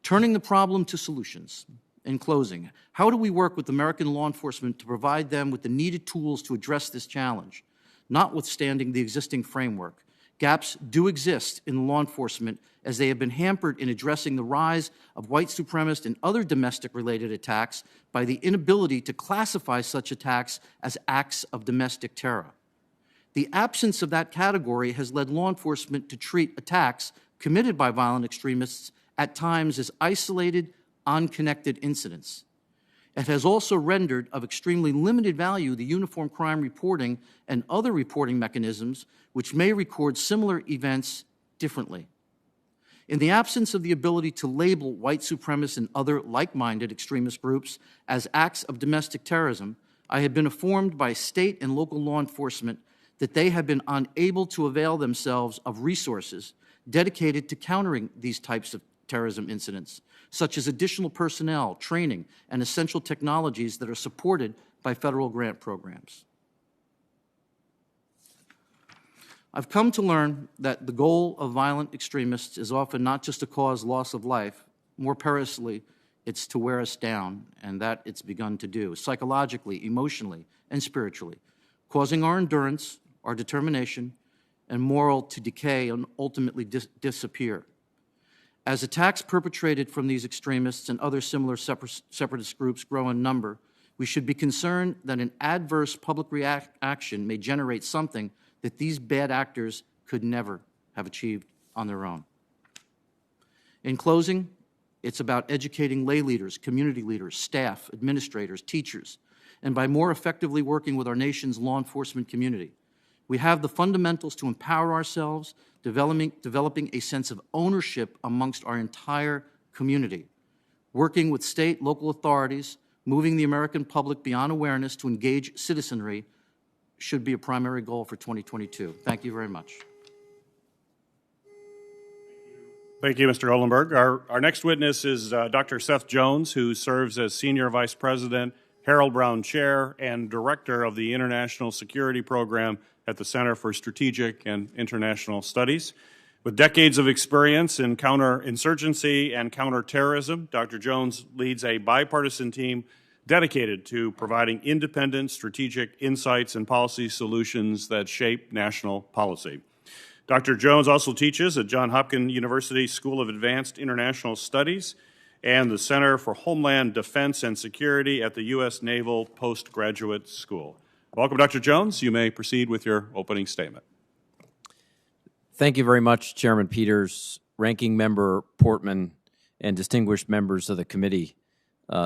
Turning the problem to solutions. In closing, how do we work with American law enforcement to provide them with the needed tools to address this challenge? Notwithstanding the existing framework, gaps do exist in law enforcement as they have been hampered in addressing the rise of white supremacist and other domestic-related attacks by the inability to classify such attacks as acts of domestic terror. The absence of that category has led law enforcement to treat attacks committed by violent extremists at times as isolated, unconnected incidents. It has also rendered of extremely limited value the uniform crime reporting and other reporting mechanisms which may record similar events differently. In the absence of the ability to label white supremacists and other like-minded extremist groups as acts of domestic terrorism, I have been informed by state and local law enforcement that they have been unable to avail themselves of resources dedicated to countering these types of terrorism incidents, such as additional personnel, training, and essential technologies that are supported by federal grant programs. I've come to learn that the goal of violent extremists is often not just to cause loss of life. More perilously, it's to wear us down, and that it's begun to do, psychologically, emotionally, and spiritually, causing our endurance, our determination, and moral to decay and ultimately disappear. As attacks perpetrated from these extremists and other similar separatist groups grow in number, we should be concerned that an adverse public reaction may generate something that these bad actors could never have achieved on their own. In closing, it's about educating lay leaders, community leaders, staff, administrators, teachers, and by more effectively working with our nation's law enforcement community. We have the fundamentals to empower ourselves, developing a sense of ownership amongst our entire community, working with state, local authorities, moving the American public beyond awareness to engage citizenry should be a primary goal for 2022. Thank you very much. Thank you, Mr. Goldenberg. Our next witness is Dr. Seth Jones, who serves as Senior Vice President, Harold Brown Chair, and Director of the International Security Program at the Center for Strategic and International Studies. With decades of experience in counterinsurgency and counterterrorism, Dr. Jones leads a bipartisan team dedicated to providing independent strategic insights and policy solutions that shape national policy. Dr. Jones also teaches at Johns Hopkins University School of Advanced International Studies and the Center for Homeland Defense and Security at the U.S. Naval Postgraduate School. Welcome, Dr. Jones. You may proceed with your opening statement. Thank you very much, Chairman Peters, Ranking Member Portman, and distinguished members of the committee.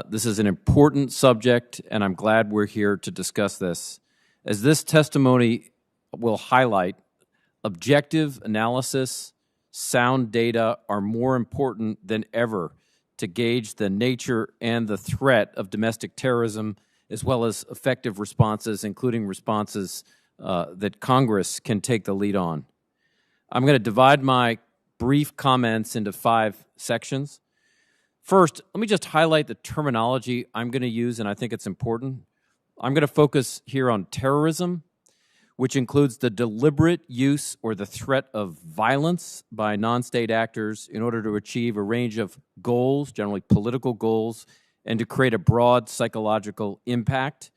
This is an important subject, and I'm glad we're here to discuss this. As this testimony will highlight, objective analysis, sound data are more important than ever to gauge the nature and the threat of domestic terrorism, as well as effective responses, including responses that Congress can take the lead on. I'm going to divide my brief comments into 5 sections. First, let me just highlight the terminology I'm going to use, and I think it's important. I'm going to focus here on terrorism, which includes the deliberate use or the threat of violence by non-state actors in order to achieve a range of goals, generally political goals, and to create a broad psychological impact.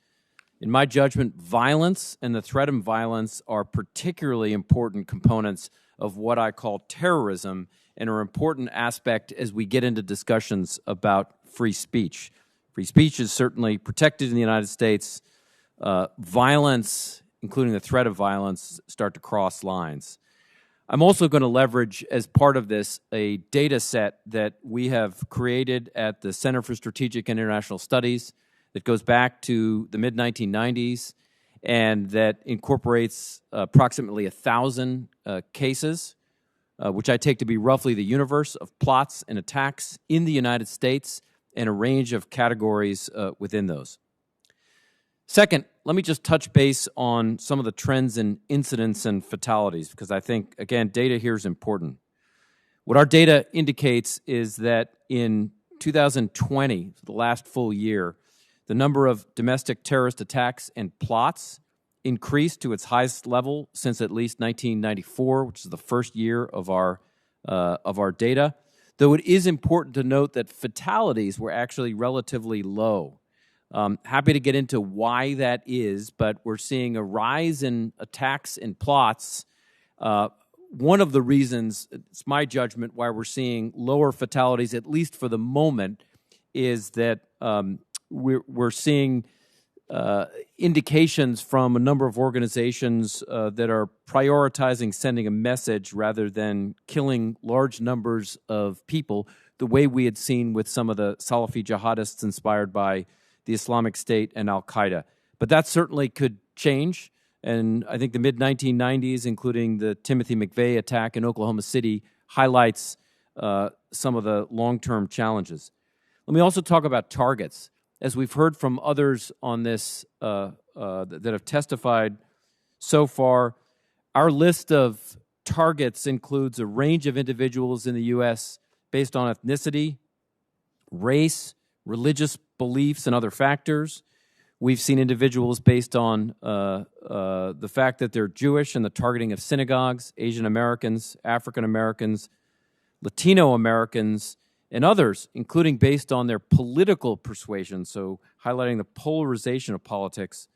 In my judgment, violence and the threat of violence are particularly important components of what I call terrorism and are an important aspect as we get into discussions about free speech. Free speech is certainly protected in the United States. Violence, including the threat of violence, start to cross lines. I'm also going to leverage, as part of this, a data set that we have created at the Center for Strategic and International Studies that goes back to the mid-1990s and that incorporates approximately 1,000 cases, which I take to be roughly the universe of plots and attacks in the United States and a range of categories within those. Second, let me just touch base on some of the trends in incidents and fatalities, because I think, again, data here is important. What our data indicates is that in 2020, the last full year, the number of domestic terrorist attacks and plots increased to its highest level since at least 1994, which is the first year of our data. Though it is important to note that fatalities were actually relatively low. Happy to get into why that is, but we're seeing a rise in attacks and plots. One of the reasons, it's my judgment, why we're seeing lower fatalities, at least for the moment, is that we're seeing indications from a number of organizations that are prioritizing sending a message rather than killing large numbers of people, the way we had seen with some of the Salafi jihadists inspired by the Islamic State and Al-Qaeda. But that certainly could change, and I think the mid-1990s, including the Timothy McVeigh attack in Oklahoma City, highlights some of the long-term challenges. Let me also talk about targets. As we've heard from others on this that have testified so far, our list of targets includes a range of individuals in the U.S. based on ethnicity, race, religious beliefs, and other factors. We've seen individuals based on the fact that they're Jewish and the targeting of synagogues, Asian Americans, African Americans, Latino Americans, and others, including based on their political persuasion, so highlighting the polarization of politics,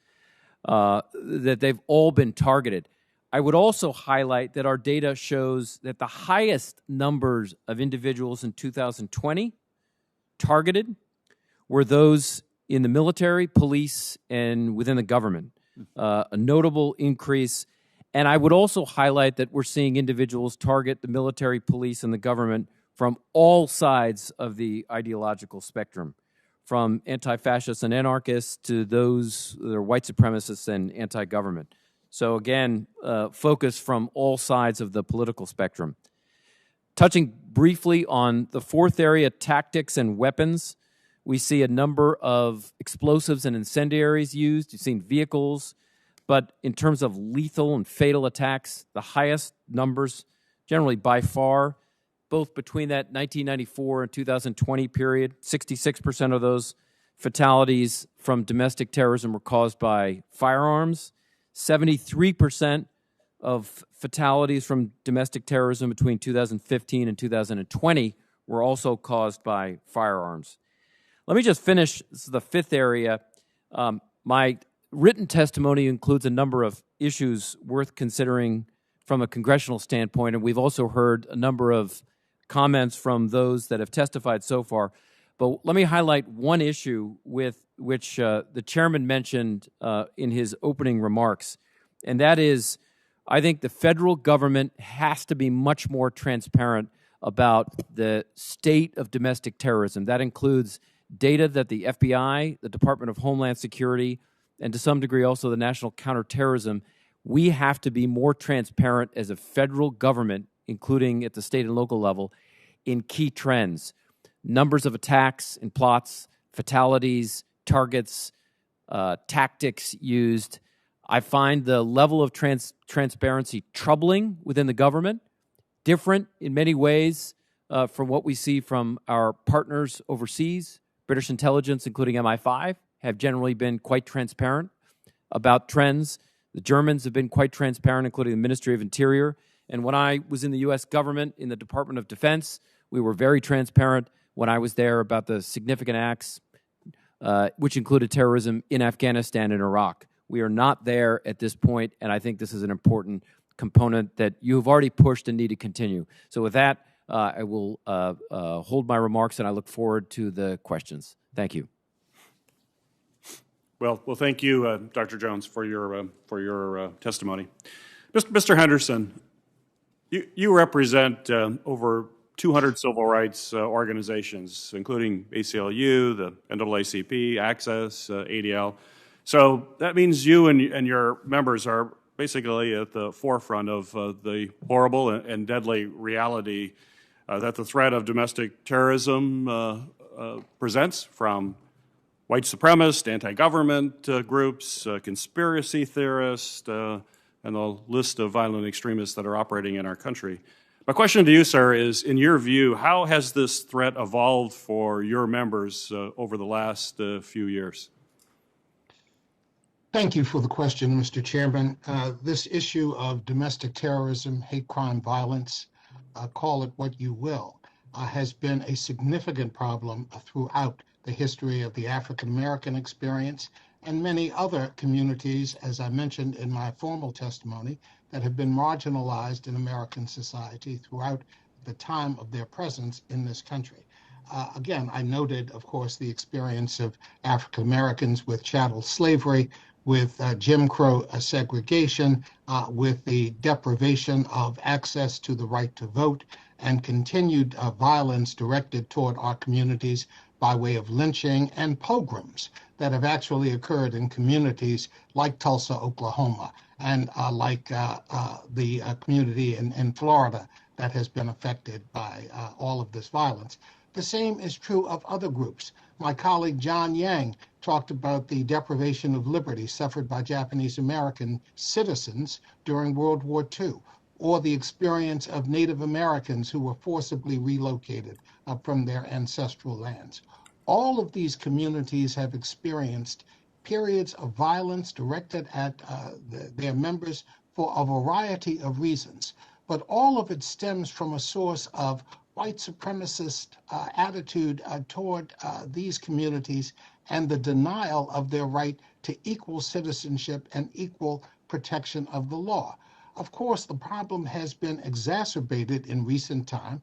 that they've all been targeted. I would also highlight that our data shows that the highest numbers of individuals in 2020 targeted were those in the military, police, and within the government. A notable increase. And I would also highlight that we're seeing individuals target the military, police, and the government from all sides of the ideological spectrum, from anti-fascists and anarchists to those that are white supremacists and anti-government. So again, focus from all sides of the political spectrum. Touching briefly on the fourth area, tactics and weapons, we see a number of explosives and incendiaries used. You've seen vehicles, but in terms of lethal and fatal attacks, the highest numbers, generally by far, both between that 1994 and 2020 period, 66% of those fatalities from domestic terrorism were caused by firearms. 73% of fatalities from domestic terrorism between 2015 and 2020 were also caused by firearms. Let me just finish. This is the fifth area. My written testimony includes a number of issues worth considering from a congressional standpoint, and we've also heard a number of comments from those that have testified so far. But let me highlight one issue with which the chairman mentioned in his opening remarks, and that is, I think the federal government has to be much more transparent about the state of domestic terrorism. That includes data that the FBI, the Department of Homeland Security, and to some degree also the National Counterterrorism, we have to be more transparent as a federal government, including at the state and local level, in key trends. Numbers of attacks and plots, fatalities, targets, tactics used. I find the level of transparency troubling within the government, different in many ways from what we see from our partners overseas. British intelligence, including MI5, have generally been quite transparent about trends. The Germans have been quite transparent, including the Ministry of Interior. And when I was in the U.S. government, in the Department of Defense, we were very transparent when I was there about the significant acts, which included terrorism in Afghanistan and Iraq. We are not there at this point, and I think this is an important component that you have already pushed and need to continue. So with that, I will hold my remarks, and I look forward to the questions. Thank you. Well, thank you, Dr. Jones, for your testimony. Mr. Henderson, you represent over 200 civil rights organizations, including ACLU, the NAACP, Access, ADL. So that means you and your members are basically at the forefront of the horrible and deadly reality that the threat of domestic terrorism presents from white supremacist, anti-government groups, conspiracy theorists, and a list of violent extremists that are operating in our country. My question to you, sir, is, in your view, how has this threat evolved for your members over the last few years? Thank you for the question, Mr. Chairman. This issue of domestic terrorism, hate crime, violence, call it what you will, has been a significant problem throughout the history of the African American experience and many other communities, as I mentioned in my formal testimony, that have been marginalized in American society throughout the time of their presence in this country. Again, I noted, of course, the experience of African Americans with chattel slavery, with Jim Crow segregation, with the deprivation of access to the right to vote, and continued violence directed toward our communities by way of lynching and pogroms that have actually occurred in communities like Tulsa, Oklahoma, and like the community in Florida that has been affected by all of this violence. The same is true of other groups. My colleague John Yang talked about the deprivation of liberty suffered by Japanese American citizens during World War II, or the experience of Native Americans who were forcibly relocated from their ancestral lands. All of these communities have experienced periods of violence directed at their members for a variety of reasons, but all of it stems from a source of white supremacist attitude toward these communities and the denial of their right to equal citizenship and equal protection of the law. Of course, the problem has been exacerbated in recent time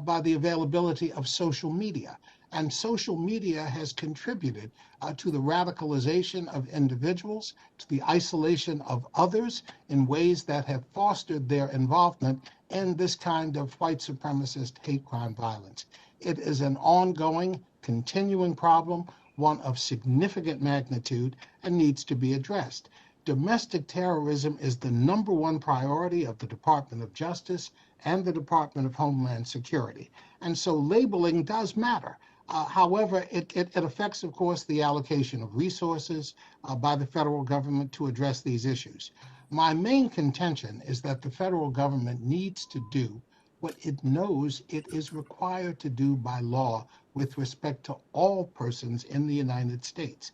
by the availability of social media. And social media has contributed to the radicalization of individuals, to the isolation of others in ways that have fostered their involvement in this kind of white supremacist hate crime violence. It is an ongoing, continuing problem, one of significant magnitude, and needs to be addressed. Domestic terrorism is the #1 priority of the Department of Justice and the Department of Homeland Security. And so labeling does matter. However, it affects, of course, the allocation of resources by the federal government to address these issues. My main contention is that the federal government needs to do what it knows it is required to do by law with respect to all persons in the United States.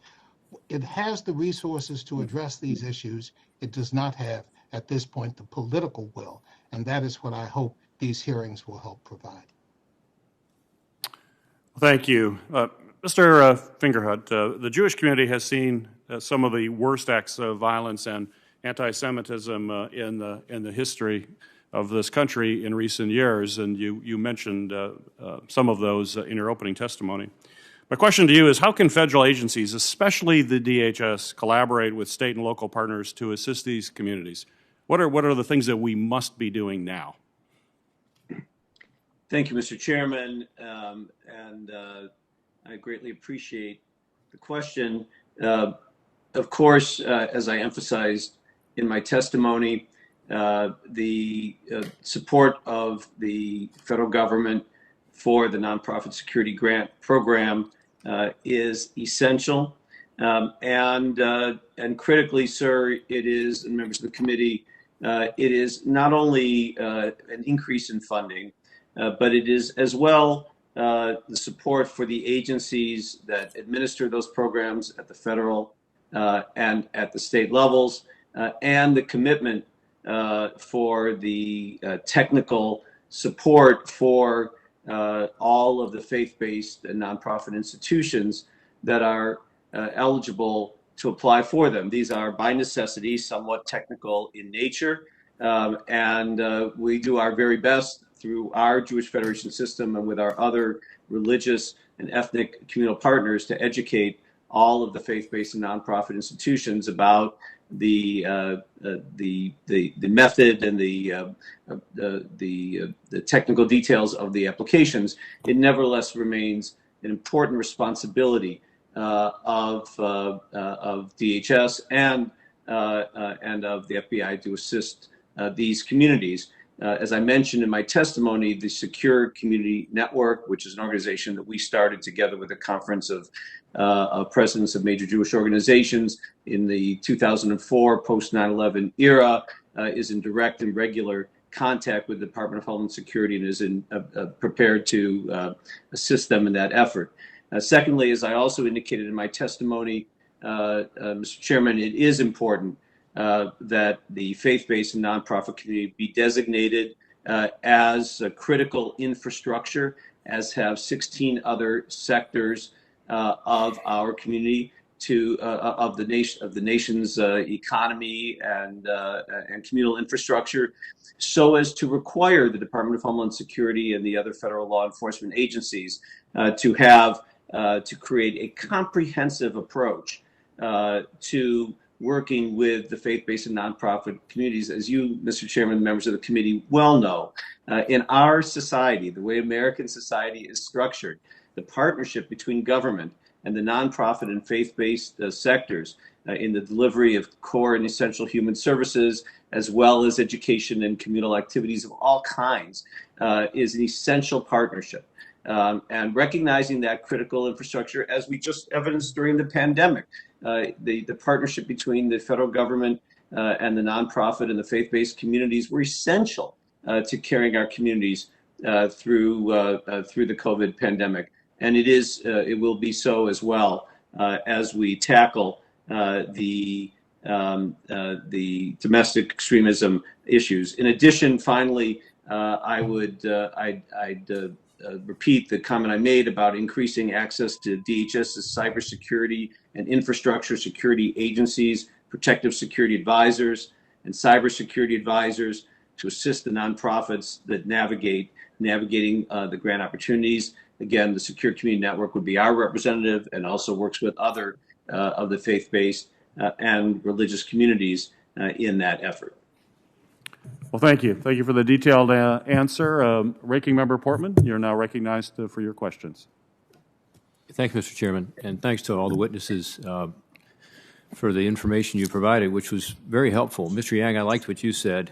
It has the resources to address these issues. It does not have, at this point, the political will, and that is what I hope these hearings will help provide. Thank you. Mr. Fingerhut, the Jewish community has seen some of the worst acts of violence and anti-Semitism in the history of this country in recent years, and you mentioned some of those in your opening testimony. My question to you is, how can federal agencies, especially the DHS, collaborate with state and local partners to assist these communities? What are the things that we must be doing now? Thank you, Mr. Chairman, and I greatly appreciate the question. Of course, as I emphasized in my testimony, the support of the federal government for the Nonprofit Security Grant Program is essential. And critically, sir, it is, and members of the committee, it is not only an increase in funding, but it is as well the support for the agencies that administer those programs at the federal and at the state levels, and the commitment for the technical support for all of the faith-based and nonprofit institutions that are eligible to apply for them. These are by necessity somewhat technical in nature, and we do our very best through our Jewish Federation system and with our other religious and ethnic communal partners to educate all of the faith-based and nonprofit institutions about the method and the technical details of the applications. It nevertheless remains an important responsibility of DHS and of the FBI to assist these communities. As I mentioned in my testimony, the Secure Community Network, which is an organization that we started together with a conference of presidents of major Jewish organizations in the 2004 post 9/11 era, is in direct and regular contact with the Department of Homeland Security and is prepared to assist them in that effort. Secondly, as I also indicated in my testimony, Mr. Chairman, it is important that the faith-based and nonprofit community be designated as a critical infrastructure, as have 16 other sectors of our community of the nation's economy and communal infrastructure, so as to require the Department of Homeland Security and the other federal law enforcement agencies to create a comprehensive approach to working with the faith-based and nonprofit communities. As you, Mr. Chairman, members of the committee well know, in our society, the way American society is structured, the partnership between government and the nonprofit and faith-based sectors in the delivery of core and essential human services, as well as education and communal activities of all kinds, is an essential partnership. And recognizing that critical infrastructure, as we just evidenced during the pandemic, the partnership between the federal government and the nonprofit and the faith-based communities were essential to carrying our communities through the COVID pandemic. And it will be so as well as we tackle the domestic extremism issues. In addition, finally, I'd repeat the comment I made about increasing access to DHS's cybersecurity and infrastructure security agencies, protective security advisors, and cybersecurity advisors to assist the nonprofits that navigating the grant opportunities. Again, the Secure Community Network would be our representative and also works with other of the faith-based and religious communities in that effort. Well, thank you. Thank you for the detailed answer. Ranking Member Portman, you're now recognized for your questions. Thank you, Mr. Chairman, and thanks to all the witnesses for the information you provided, which was very helpful. Mr. Yang, I liked what you said,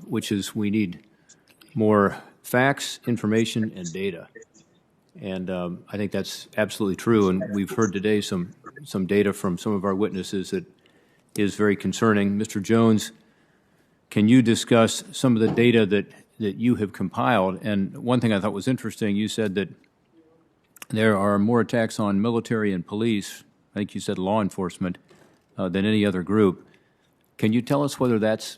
which is we need more facts, information, and data. And I think that's absolutely true. And we've heard today some data from some of our witnesses that is very concerning. Mr. Jones, can you discuss some of the data that you have compiled? And one thing I thought was interesting, you said that there are more attacks on military and police, I think you said law enforcement, than any other group. Can you tell us whether that's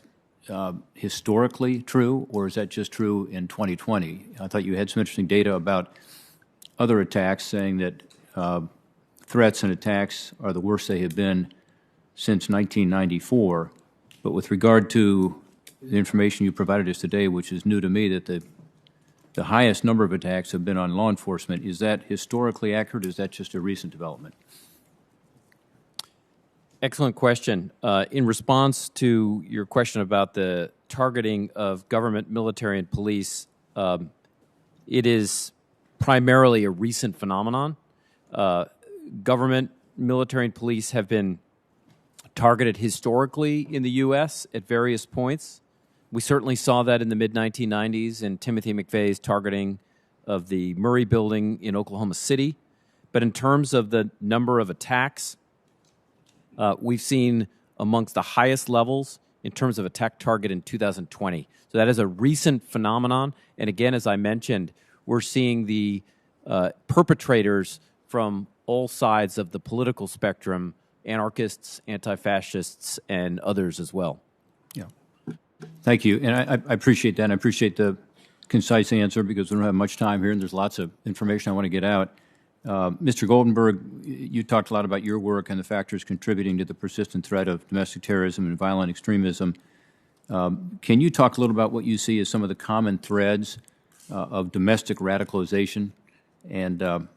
historically true, or is that just true in 2020? I thought you had some interesting data about other attacks, saying that threats and attacks are the worst they have been since 1994. But with regard to the information you provided us today, which is new to me, that the highest number of attacks have been on law enforcement, is that historically accurate, or is that just a recent development? Excellent question. In response to your question about the targeting of government, military, and police, it is primarily a recent phenomenon. Government, military, and police have been targeted historically in the U.S. at various points. We certainly saw that in the mid-1990s in Timothy McVeigh's targeting of the Murray Building in Oklahoma City. But in terms of the number of attacks, we've seen amongst the highest levels in terms of attack target in 2020. So that is a recent phenomenon. And again, as I mentioned, we're seeing the perpetrators from all sides of the political spectrum, anarchists, anti-fascists, and others as well. Yeah. Thank you. And I appreciate that. And I appreciate the concise answer, because we don't have much time here and there's lots of information I want to get out. Mr. Goldenberg, you talked a lot about your work and the factors contributing to the persistent threat of domestic terrorism and violent extremism. Can you talk a little about what you see as some of the common threads of domestic radicalization? And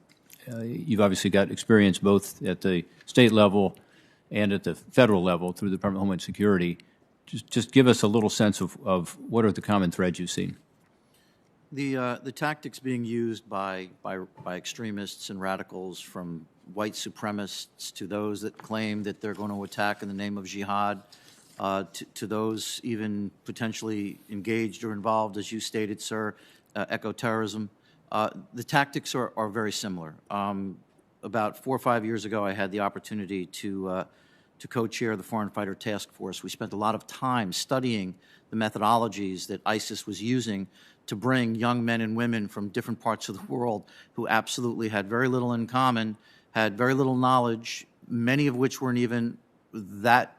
you've obviously got experience both at the state level and at the federal level through the Department of Homeland Security. Just give us a little sense of what are the common threads you've seen. The tactics being used by extremists and radicals, from white supremacists to those that claim that they're going to attack in the name of jihad, to those even potentially engaged or involved, as you stated, sir, eco-terrorism. The tactics are very similar. About 4 or 5 years ago, I had the opportunity to co-chair the Foreign Fighter Task Force. We spent a lot of time studying the methodologies that ISIS was using to bring young men and women from different parts of the world who absolutely had very little in common, had very little knowledge, many of which weren't even that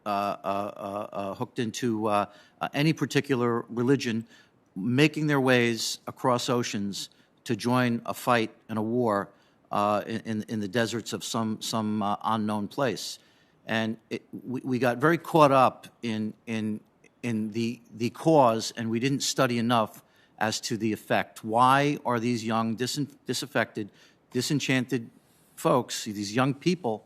hooked into any particular religion, making their ways across oceans to join a fight and a war in the deserts of some unknown place. And we got very caught up in the cause, and we didn't study enough as to the effect. Why are these young, disaffected, disenchanted folks, these young people,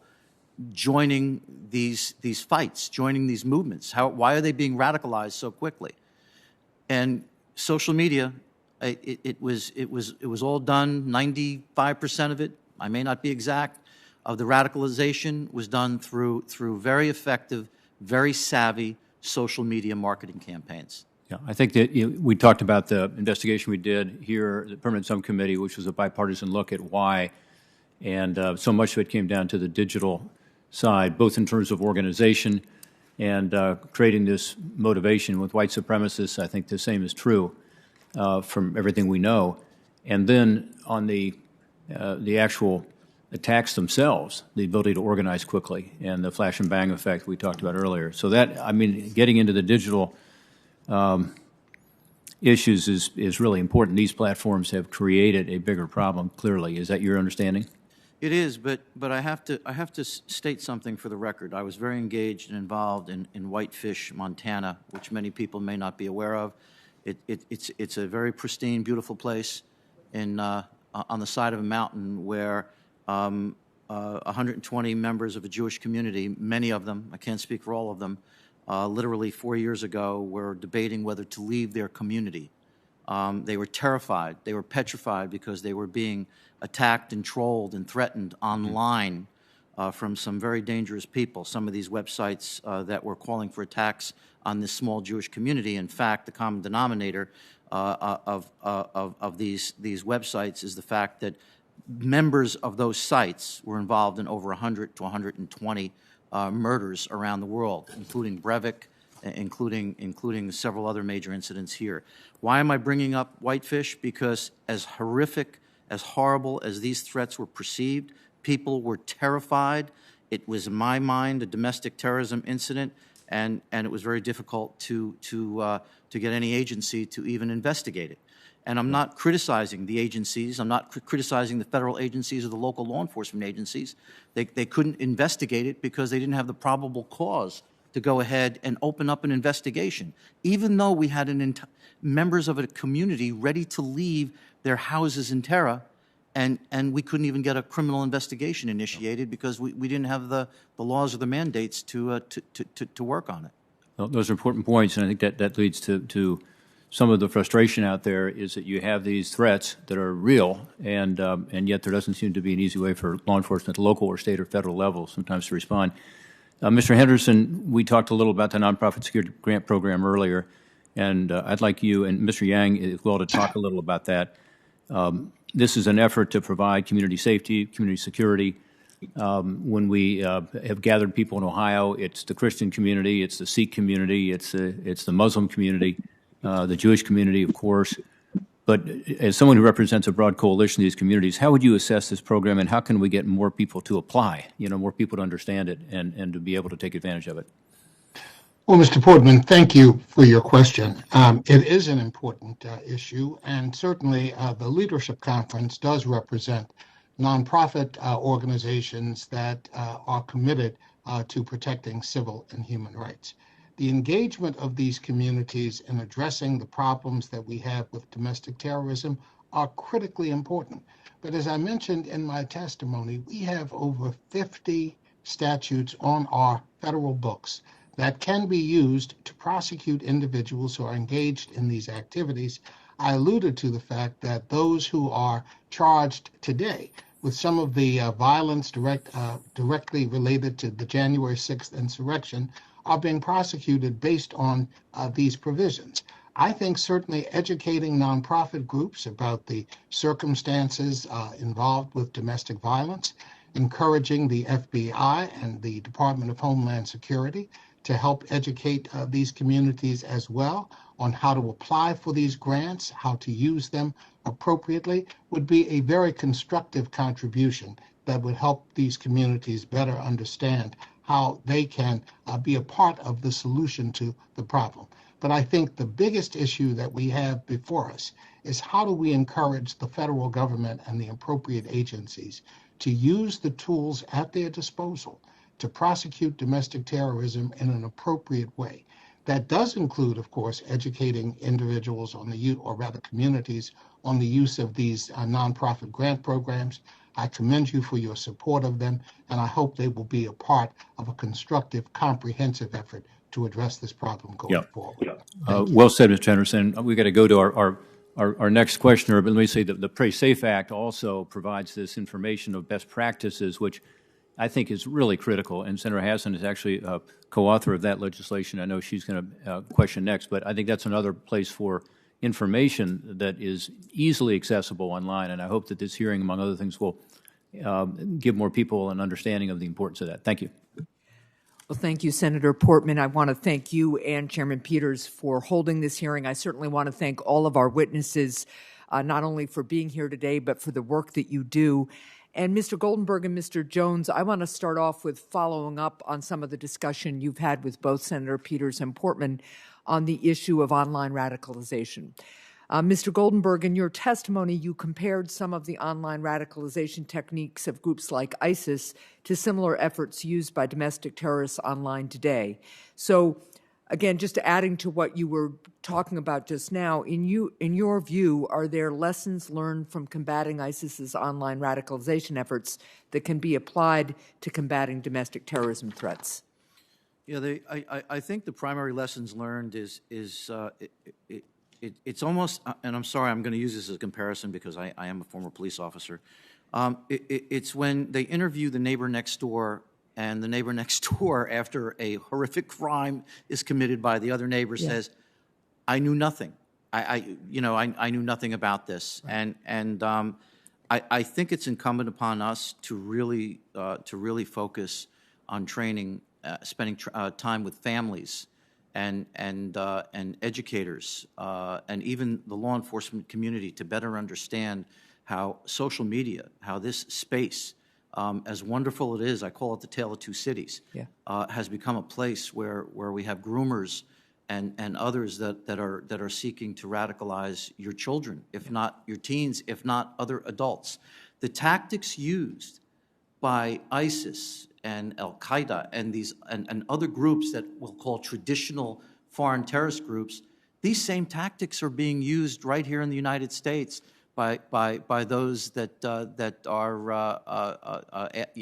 joining these fights, joining these movements? Why are they being radicalized so quickly? And social media, it was all done. 95% of it, I may not be exact, of the radicalization was done through very effective, very savvy social media marketing campaigns. Yeah, I think that we talked about the investigation we did here, the Permanent Subcommittee, which was a bipartisan look at why, and so much of it came down to the digital side, both in terms of organization and creating this motivation with white supremacists. I think the same is true from everything we know. And then on the actual attacks themselves, the ability to organize quickly, and the flash and bang effect we talked about earlier. So that, I mean, getting into the digital issues is really important. These platforms have created a bigger problem, clearly. Is that your understanding? It is, but I have to state something for the record. I was very engaged and involved in Whitefish, Montana, which many people may not be aware of. It's a very pristine, beautiful place on the side of a mountain where 120 members of a Jewish community, many of them, I can't speak for all of them, literally 4 years ago were debating whether to leave their community. They were terrified. They were petrified because they were being attacked and trolled and threatened online from some very dangerous people. Some of these websites that were calling for attacks on this small Jewish community. In fact, the common denominator of these websites is the fact that members of those sites were involved in over 100 to 120 murders around the world, including Breivik, including several other major incidents here. Why am I bringing up Whitefish? Because as horrific, as horrible as these threats were perceived, people were terrified. It was, in my mind, a domestic terrorism incident, and it was very difficult to get any agency to even investigate it. And I'm not criticizing the agencies. I'm not criticizing the federal agencies or the local law enforcement agencies. They couldn't investigate it because they didn't have the probable cause to go ahead and open up an investigation, even though we had members of a community ready to leave their houses in terror, and we couldn't even get a criminal investigation initiated because we didn't have the laws or the mandates to work on it. Well, those are important points, and I think that leads to some of the frustration out there is that you have these threats that are real, and yet there doesn't seem to be an easy way for law enforcement at the local or state or federal level sometimes to respond. Mr. Henderson, we talked a little about the nonprofit security grant program earlier, and I'd like you and Mr. Yang as well to talk a little about that. This is an effort to provide community safety, community security. When we have gathered people in Ohio, it's the Christian community, it's the Sikh community, it's the Muslim community, the Jewish community, of course. But as someone who represents a broad coalition of these communities, how would you assess this program, and how can we get more people to apply, more people to understand it and to be able to take advantage of it? Well, Mr. Portman, thank you for your question. It is an important issue, and certainly the Leadership Conference does represent nonprofit organizations that are committed to protecting civil and human rights. The engagement of these communities in addressing the problems that we have with domestic terrorism are critically important. But as I mentioned in my testimony, we have over 50 statutes on our federal books that can be used to prosecute individuals who are engaged in these activities. I alluded to the fact that those who are charged today with some of the violence directly related to the January 6th insurrection are being prosecuted based on these provisions. I think certainly educating nonprofit groups about the circumstances involved with domestic violence, encouraging the FBI and the Department of Homeland Security to help educate these communities as well on how to apply for these grants, how to use them appropriately, would be a very constructive contribution that would help these communities better understand how they can be a part of the solution to the problem. But I think the biggest issue that we have before us is how do we encourage the federal government and the appropriate agencies to use the tools at their disposal to prosecute domestic terrorism in an appropriate way. That does include, of course, educating individuals on the use, or rather communities, on the use of these nonprofit grant programs. I commend you for your support of them, and I hope they will be a part of a constructive, comprehensive effort to address this problem going forward. Well said, Mr. Henderson. We've got to go to our next questioner, but let me say that the Pray Safe Act also provides this information of best practices, which I think is really critical, and Senator Hassan is actually a co-author of that legislation. I know she's going to question next, but I think that's another place for information that is easily accessible online, and I hope that this hearing, among other things, will give more people an understanding of the importance of that. Thank you. Well, thank you, Senator Portman. I want to thank you and Chairman Peters for holding this hearing. I certainly want to thank all of our witnesses, not only for being here today, but for the work that you do. And Mr. Goldenberg and Mr. Jones, I want to start off with following up on some of the discussion you've had with both Senator Peters and Portman on the issue of online radicalization. Mr. Goldenberg, in your testimony, you compared some of the online radicalization techniques of groups like ISIS to similar efforts used by domestic terrorists online today. So, again, just adding to what you were talking about just now, in your view, are there lessons learned from combating ISIS's online radicalization efforts that can be applied to combating domestic terrorism threats? Yeah, I think the primary lessons learned is it's almost, and I'm sorry, I'm going to use this as a comparison because I am a former police officer. It's when they interview the neighbor next door, and the neighbor next door, after a horrific crime is committed by the other neighbor, says, "I knew nothing. I knew nothing about this." Right. And I think it's incumbent upon us to really focus on training, spending time with families and educators and even the law enforcement community to better understand how social media, how this space, as wonderful it is, I call it the tale of two cities, has become a place where we have groomers and others that are seeking to radicalize your children, if not your teens, if not other adults. The tactics used by ISIS and Al-Qaeda and other groups that we'll call traditional foreign terrorist groups, these same tactics are being used right here in the United States by those that are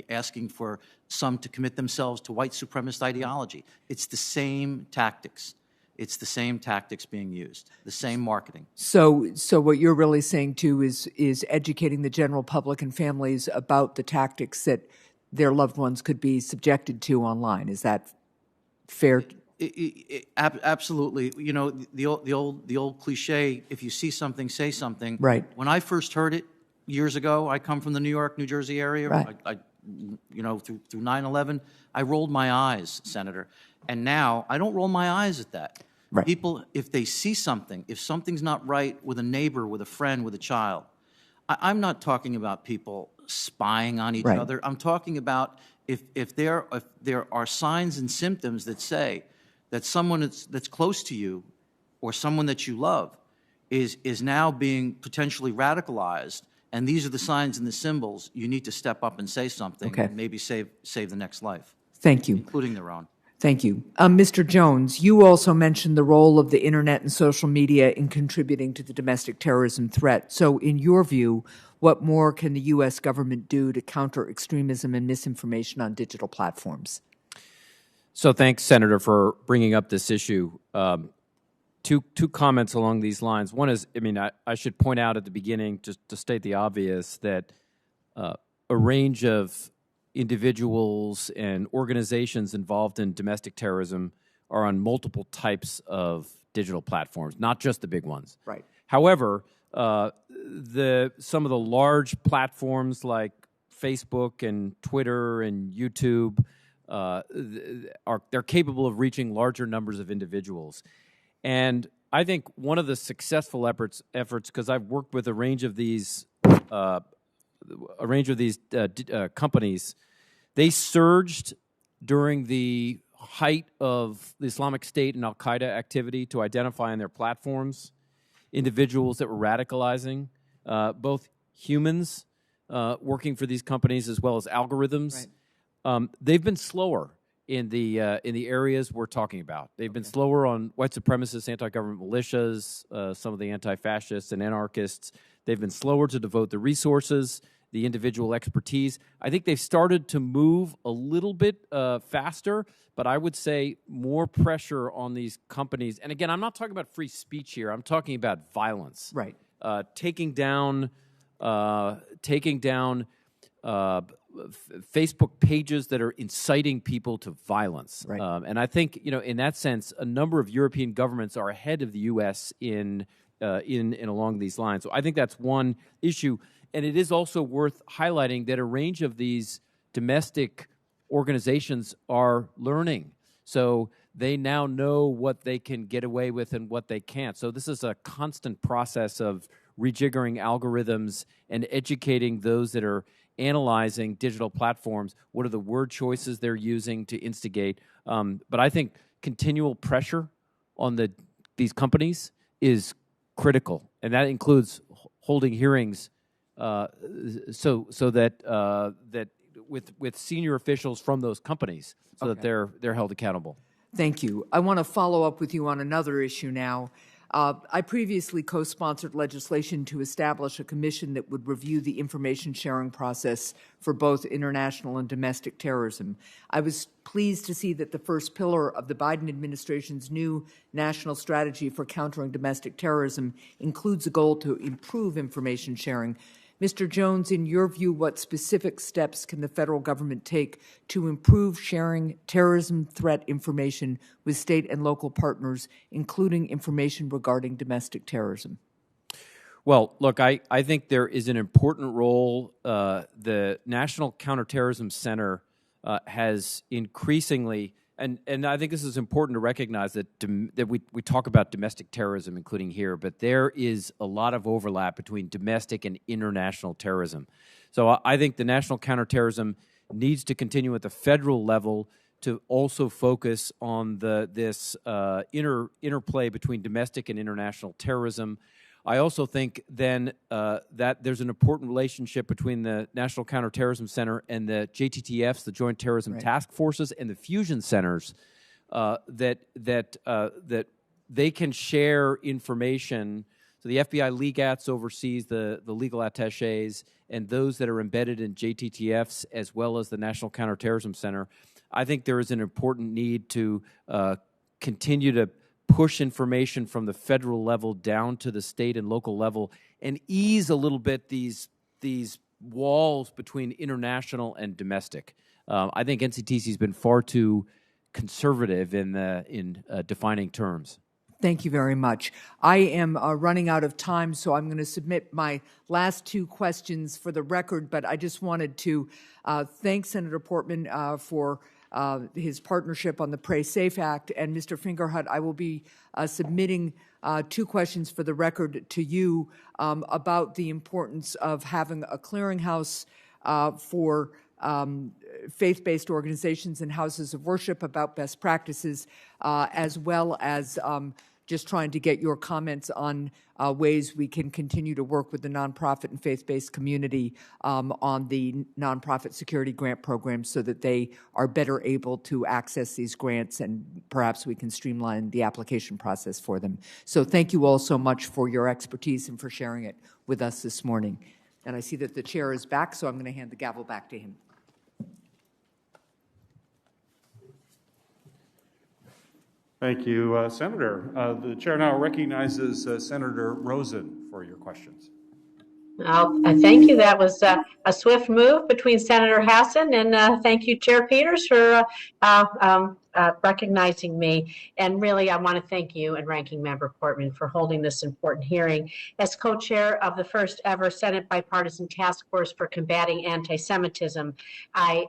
asking for some to commit themselves to white supremacist ideology. It's the same tactics. It's the same tactics being used, the same marketing. So what you're really saying too is educating the general public and families about the tactics that their loved ones could be subjected to online. Is that fair? Absolutely. You know, the old cliche, if you see something, say something. Right. When I first heard it years ago, I come from the New York, New Jersey area. Right. Through 9/11, I rolled my eyes, Senator. And now I don't roll my eyes at that. Right. People, if they see something, if something's not right with a neighbor, with a friend, with a child, I'm not talking about people spying on each other. I'm talking about if there are signs and symptoms that say that someone that's close to you or someone that you love is now being potentially radicalized and these are the signs and the symbols, you need to step up and say something, Okay. and maybe save the next life, Thank you. including their own. Thank you. Mr. Jones, you also mentioned the role of the internet and social media in contributing to the domestic terrorism threat. So in your view, what more can the U.S. government do to counter extremism and misinformation on digital platforms? So thanks, Senator, for bringing up this issue. Two comments along these lines. One is, I should point out at the beginning, just to state the obvious, that a range of individuals and organizations involved in domestic terrorism are on multiple types of digital platforms, not just the big ones. Right. However, some of the large platforms like Facebook and Twitter and YouTube they're capable of reaching larger numbers of individuals. And I think one of the successful efforts, because I've worked with a range of these companies, they surged during the height of the Islamic State and Al-Qaeda activity to identify on their platforms individuals that were radicalizing, both humans working for these companies as well as algorithms. Right. They've been slower in the areas we're talking about. They've been slower on white supremacists, anti-government militias, some of the anti-fascists and anarchists. They've been slower to devote the resources, the individual expertise. I think they've started to move a little bit faster, but I would say more pressure on these companies. And again, I'm not talking about free speech here. I'm talking about violence. Right. Taking down Facebook pages that are inciting people to violence. Right. And I think, in that sense, a number of European governments are ahead of the U.S. in along these lines. So I think that's one issue. And it is also worth highlighting that a range of these domestic organizations are learning. So they now know what they can get away with and what they can't. So this is a constant process of rejiggering algorithms and educating those that are analyzing digital platforms. What are the word choices they're using to instigate? But I think continual pressure on these companies is critical, and that includes holding hearings so that with senior officials from those companies, so that they're held accountable. Thank you. I want to follow up with you on another issue now. I previously co-sponsored legislation to establish a commission that would review the information sharing process for both international and domestic terrorism. I was pleased to see that the first pillar of the Biden administration's new national strategy for countering domestic terrorism includes a goal to improve information sharing. Mr. Jones, in your view, what specific steps can the federal government take to improve sharing terrorism threat information with state and local partners, including information regarding domestic terrorism? Well, look, I think there is an important role. The National Counterterrorism Center has increasingly, and I think this is important to recognize that we talk about domestic terrorism, including here, but there is a lot of overlap between domestic and international terrorism. So I think the National Counterterrorism needs to continue at the federal level to also focus on this interplay between domestic and international terrorism. I also think then that there's an important relationship between the National Counterterrorism Center and the JTTFs, the Joint Terrorism Task Forces, and the fusion centers that they can share information. So the FBI LEGATS oversees the legal attaches, and those that are embedded in JTTFs as well as the National Counterterrorism Center. I think there is an important need to continue to push information from the federal level down to the state and local level and ease a little bit these walls between international and domestic. I think NCTC has been far too conservative in defining terms. Thank you very much. I am running out of time, so I'm going to submit my last two questions for the record, but I just wanted to thank Senator Portman for his partnership on the Pray Safe Act. And Mr. Fingerhut, I will be submitting two questions for the record to you about the importance of having a clearinghouse for faith-based organizations and houses of worship about best practices, as well as just trying to get your comments on ways we can continue to work with the nonprofit and faith-based community on the nonprofit security grant program so that they are better able to access these grants, and perhaps we can streamline the application process for them. So thank you all so much for your expertise and for sharing it with us this morning. And I see that the chair is back, so I'm going to hand the gavel back to him. Thank you, Senator. The chair now recognizes Senator Rosen for your questions. Well, thank you. That was a swift move between Senator Hassan, and thank you, Chair Peters, for recognizing me. And really, I want to thank you and Ranking Member Portman for holding this important hearing. As co-chair of the first ever Senate Bipartisan Task Force for Combating Anti-Semitism, I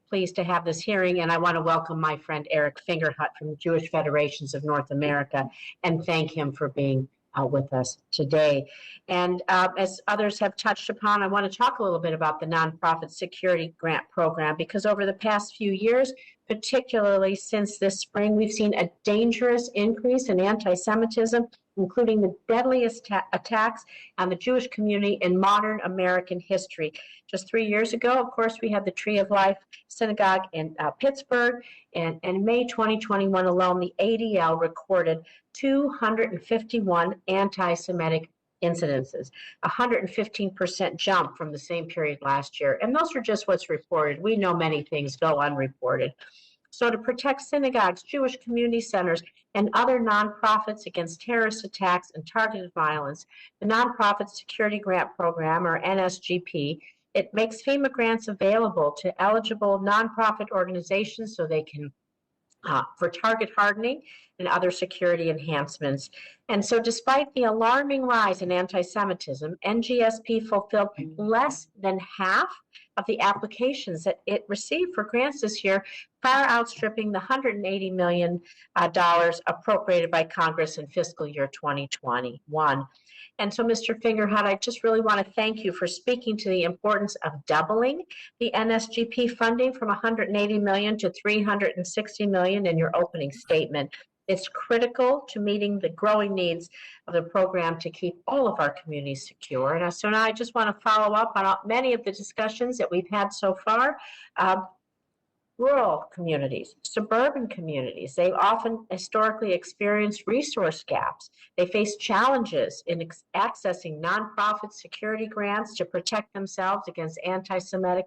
pleased to have this hearing, and I want to welcome my friend Eric Fingerhut from the Jewish Federations of North America and thank him for being with us today. And as others have touched upon, I want to talk a little bit about the Nonprofit Security Grant Program, because over the past few years, particularly since this spring, we've seen a dangerous increase in anti-Semitism, including the deadliest attacks on the Jewish community in modern American history. Just 3 years ago, of course, we had the Tree of Life Synagogue in Pittsburgh, and in May 2021 alone, the ADL recorded 251 anti-Semitic incidences, a 115% jump from the same period last year. And those are just what's reported. We know many things go unreported. So to protect synagogues, Jewish community centers, and other nonprofits against terrorist attacks and targeted violence, the Nonprofit Security Grant Program, or NSGP, it makes FEMA grants available to eligible nonprofit organizations so they can for target hardening and other security enhancements. And so despite the alarming rise in anti-Semitism, NGSP fulfilled less than half of the applications that it received for grants this year, far outstripping the $180 million appropriated by Congress in fiscal year 2021. And so, Mr. Fingerhut, I just really want to thank you for speaking to the importance of doubling the NSGP funding from $180 million to $360 million in your opening statement. It's critical to meeting the growing needs of the program to keep all of our communities secure. And so now I just want to follow up on many of the discussions that we've had so far. Rural communities, suburban communities, they often historically experience resource gaps. They face challenges in accessing nonprofit security grants to protect themselves against anti-Semitic,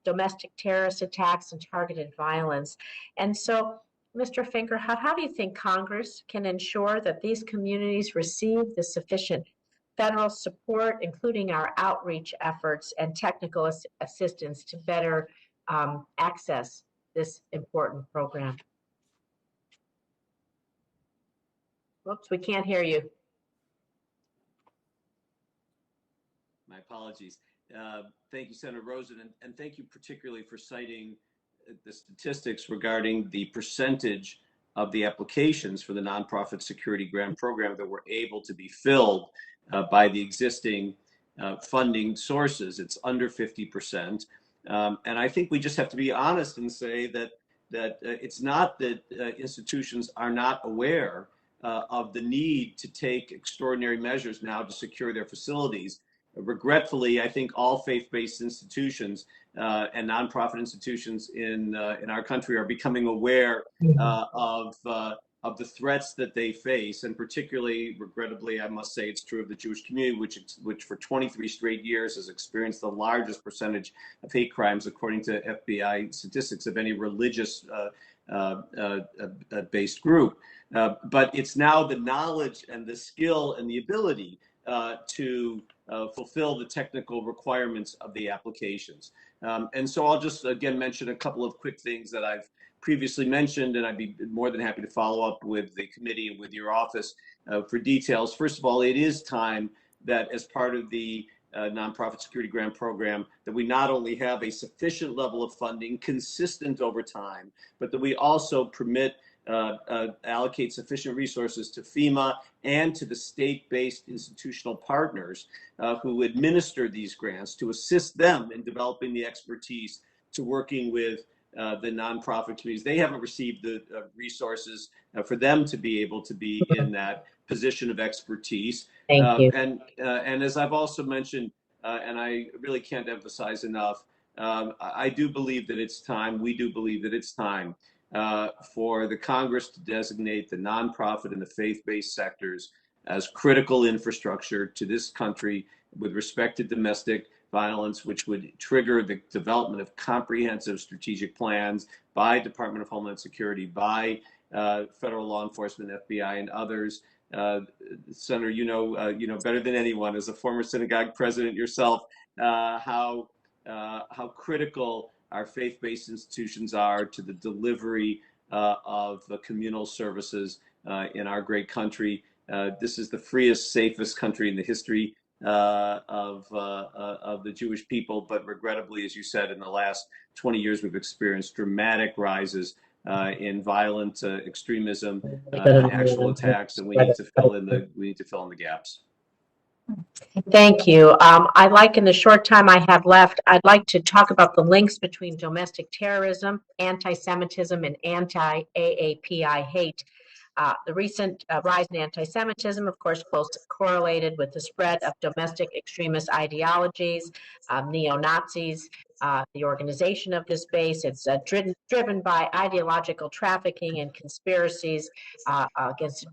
domestic terrorist attacks and targeted violence. And so, Mr. Fingerhut, how do you think Congress can ensure that these communities receive the sufficient federal support, including our outreach efforts and technical assistance to better access this important program? Whoops, we can't hear you. My apologies. Thank you, Senator Rosen, and thank you particularly for citing the statistics regarding the percentage of the applications for the Nonprofit Security Grant Program that were able to be filled by the existing funding sources. It's under 50%. And I think we just have to be honest and say that it's not that institutions are not aware of the need to take extraordinary measures now to secure their facilities. Regretfully, I think all faith-based institutions and nonprofit institutions in our country are becoming aware of the threats that they face, and particularly, regrettably, I must say it's true of the Jewish community, which for 23 straight years has experienced the largest percentage of hate crimes, according to FBI statistics, of any religious based group. But it's now the knowledge and the skill and the ability to fulfill the technical requirements of the applications. And so I'll just again mention a couple of quick things that I've previously mentioned, and I'd be more than happy to follow up with the committee and with your office for details. First of all, it is time that as part of the Nonprofit Security Grant Program, that we not only have a sufficient level of funding consistent over time, but that we also allocate sufficient resources to FEMA and to the state-based institutional partners who administer these grants to assist them in developing the expertise to working with the nonprofit communities. They haven't received the resources for them to be able to be in that position of expertise. Thank you. And as I've also mentioned, and I really can't emphasize enough, I do believe that it's time, we do believe that it's time for the Congress to designate the nonprofit and the faith-based sectors as critical infrastructure to this country with respect to domestic violence, which would trigger the development of comprehensive strategic plans by Department of Homeland Security, by federal law enforcement, FBI, and others. Senator, you know better than anyone, as a former synagogue president yourself, how critical our faith-based institutions are to the delivery of the communal services in our great country. This is the freest, safest country in the history of the Jewish people, but regrettably, as you said, in the last 20 years, we've experienced dramatic rises in violent extremism and actual attacks, and we need to fill in the gaps. Thank you. I'd like, in the short time I have left, I'd like to talk about the links between domestic terrorism, anti-Semitism, and anti-AAPI hate. The recent rise in anti-Semitism, of course, closely correlated with the spread of domestic extremist ideologies, neo-Nazis, the organization of this base. It's driven by ideological trafficking and conspiracies against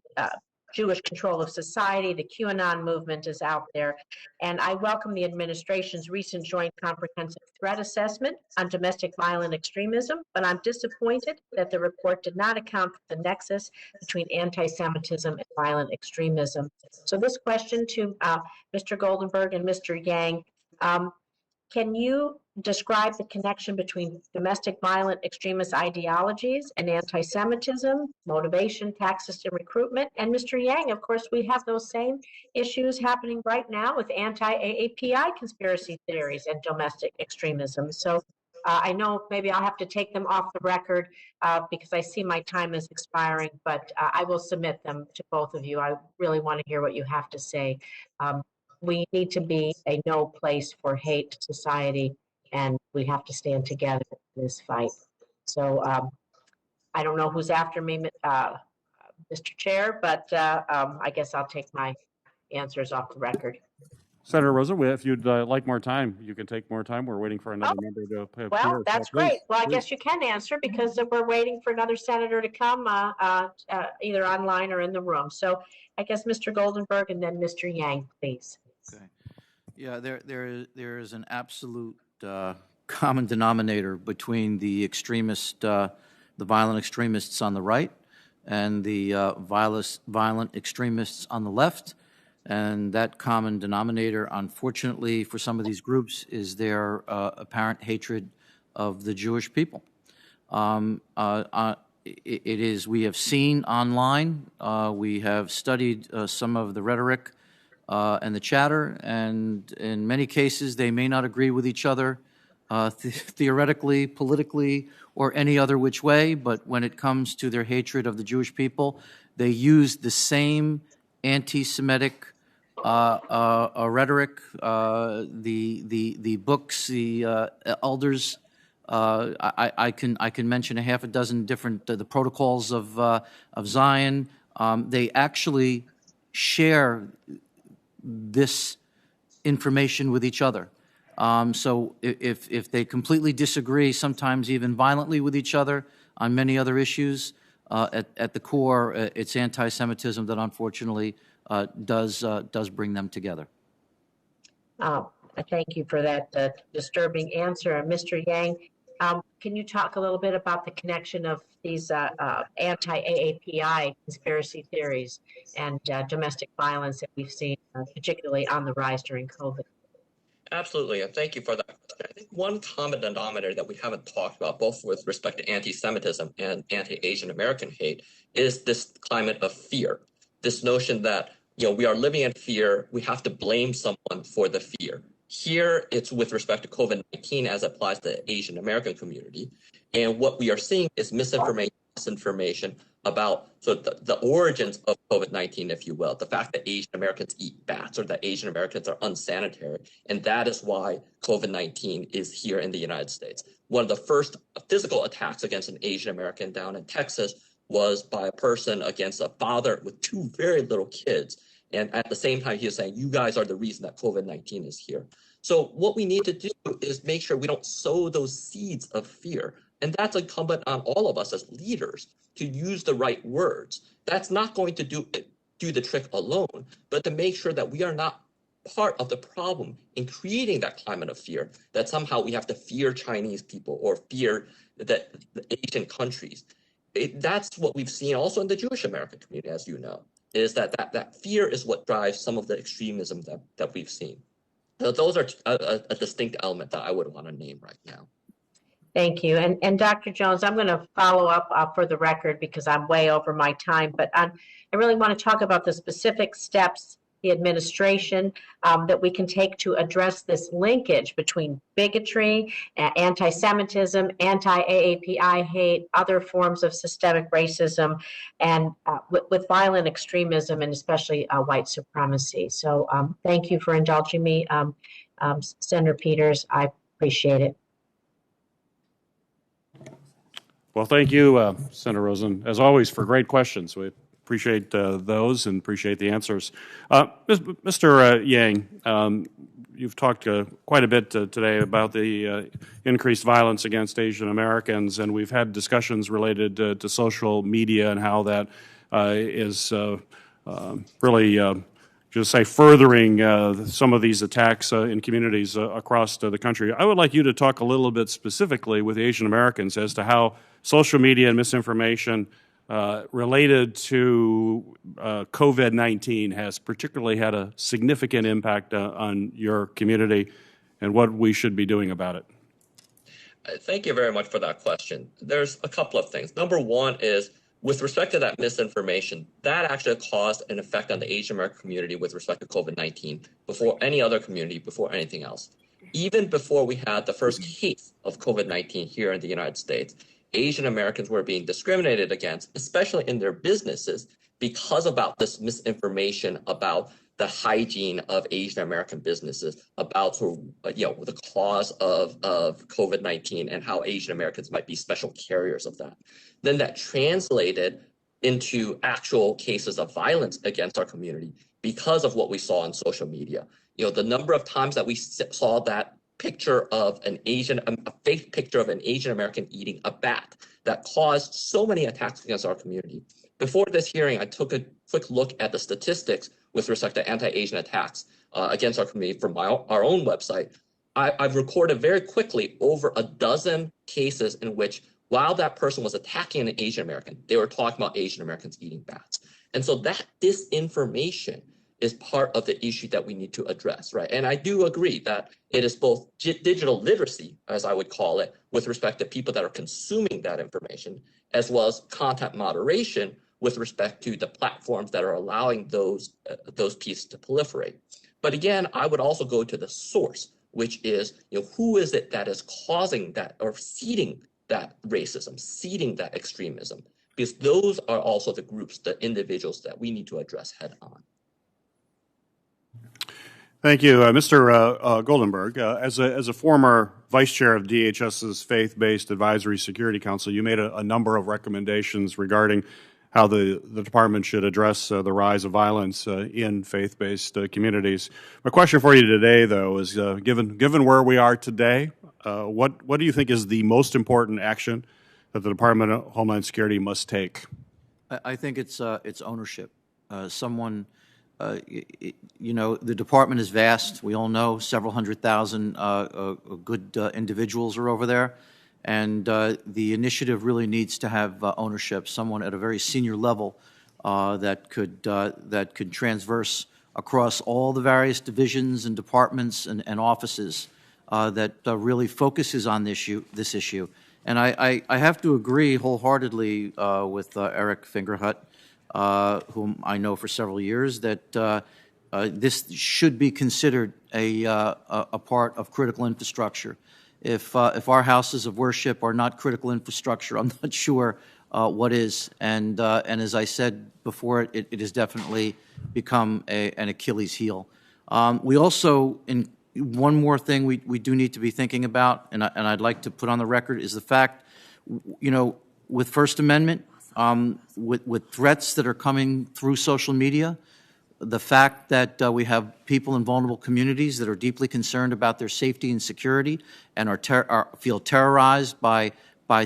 Jewish control of society. The QAnon movement is out there. And I welcome the administration's recent joint comprehensive threat assessment on domestic violent extremism, but I'm disappointed that the report did not account for the nexus between anti-Semitism and violent extremism. So this question to Mr. Goldenberg and Mr. Yang, can you describe the connection between domestic violent extremist ideologies and anti-Semitism, motivation, tax system recruitment? And Mr. Yang, of course, we have those same issues happening right now with anti-AAPI conspiracy theories and domestic extremism. So I know maybe I'll have to take them off the record because I see my time is expiring, but I will submit them to both of you. I really want to hear what you have to say. We need to be a no place for hate society, and we have to stand together in this fight. So I don't know who's after me, Mr. Chair, but I guess I'll take my answers off the record. Senator Rosa, if you'd like more time, you can take more time. We're waiting for another member to appear. Well, that's great. Well, I guess you can answer because we're waiting for another senator to come either online or in the room. So I guess Mr. Goldenberg and then Mr. Yang, please. Okay. Yeah, there is an absolute common denominator between the violent extremists on the right and the violent extremists on the left. And that common denominator, unfortunately, for some of these groups is their apparent hatred of the Jewish people. It is, we have seen online, we have studied some of the rhetoric and the chatter, and in many cases they may not agree with each other theoretically, politically, or any other which way, but when it comes to their hatred of the Jewish people, they use the same anti-Semitic rhetoric, the books, the elders. I can mention a half a dozen different the protocols of Zion. They actually share this information with each other. So if they completely disagree, sometimes even violently with each other on many other issues, at the core, it's anti-Semitism that unfortunately does bring them together. Thank you for that disturbing answer. Mr. Yang, can you talk a little bit about the connection of these anti-AAPI conspiracy theories and domestic violence that we've seen, particularly on the rise during COVID? Absolutely, and thank you for that question. I think one common denominator that we haven't talked about, both with respect to anti-Semitism and anti-Asian American hate, is this climate of fear. This notion that, we are living in fear, we have to blame someone for the fear. Here, it's with respect to COVID-19 as it applies to the Asian American community. And what we are seeing is misinformation, disinformation, about the origins of COVID-19, if you will, the fact that Asian Americans eat bats or that Asian Americans are unsanitary, and that is why COVID-19 is here in the United States. One of the first physical attacks against an Asian American down in Texas was by a person against a father with two very little kids. And at the same time, he was saying, you guys are the reason that COVID-19 is here. So what we need to do is make sure we don't sow those seeds of fear. And that's incumbent on all of us as leaders to use the right words. That's not going to do the trick alone, but to make sure that we are not part of the problem in creating that climate of fear, that somehow we have to fear Chinese people or fear the Asian countries. That's what we've seen also in the Jewish American community, as you know, is that fear is what drives some of the extremism that we've seen. So those are a distinct element that I would want to name right now. Thank you. And Dr. Jones, I'm going to follow up for the record because I'm way over my time, but I really want to talk about the specific steps the administration that we can take to address this linkage between bigotry, anti-Semitism, anti-AAPI hate, other forms of systemic racism, and with violent extremism and especially white supremacy. So thank you for indulging me, Senator Peters. I appreciate it. Well, thank you, Senator Rosen, as always, for great questions. We appreciate those and appreciate the answers. Mr. Yang, you've talked quite a bit today about the increased violence against Asian Americans, and we've had discussions related to social media and how that is really just say furthering some of these attacks in communities across the country. I would like you to talk a little bit specifically with Asian Americans as to how social media and misinformation related to COVID-19 has particularly had a significant impact on your community and what we should be doing about it. Thank you very much for that question. There's a couple of things. Number one is, with respect to that misinformation, that actually caused an effect on the Asian American community with respect to COVID-19 before any other community, before anything else. Even before we had the first case of COVID-19 here in the United States, Asian Americans were being discriminated against, especially in their businesses, because about this misinformation about the hygiene of Asian American businesses, about the cause of COVID-19 and how Asian Americans might be special carriers of that. Then that translated into actual cases of violence against our community because of what we saw on social media. The number of times that we saw that picture of a fake picture of an Asian American eating a bat that caused so many attacks against our community. Before this hearing, I took a quick look at the statistics with respect to anti-Asian attacks against our community from our own website. I've recorded very quickly over a dozen cases in which, while that person was attacking an Asian American, they were talking about Asian Americans eating bats. And so that disinformation is part of the issue that we need to address, right? And I do agree that it is both digital literacy, as I would call it, with respect to people that are consuming that information, as well as content moderation with respect to the platforms that are allowing those pieces to proliferate. But again, I would also go to the source, which is, who is it that is causing that or seeding that racism, seeding that extremism? Because those are also the groups, the individuals that we need to address head on. Thank you, Mr. Goldenberg. As a former vice chair of DHS's Faith-Based Advisory Security Council, you made a number of recommendations regarding how the department should address the rise of violence in faith-based communities. My question for you today, though, is given where we are today, what do you think is the most important action that the Department of Homeland Security must take? I think it's ownership. The department is vast. We all know several 100,000 good individuals are over there. And the initiative really needs to have ownership, someone at a very senior level that could transverse across all the various divisions and departments and offices that really focuses on this issue. And I have to agree wholeheartedly with Eric Fingerhut, whom I know for several years, that this should be considered a part of critical infrastructure. If our houses of worship are not critical infrastructure, I'm not sure what is. And as I said before, it has definitely become an Achilles heel. We also, in one more thing we do need to be thinking about, and I'd like to put on the record, is the fact, with First Amendment, with threats that are coming through social media, the fact that we have people in vulnerable communities that are deeply concerned about their safety and security and feel terrorized by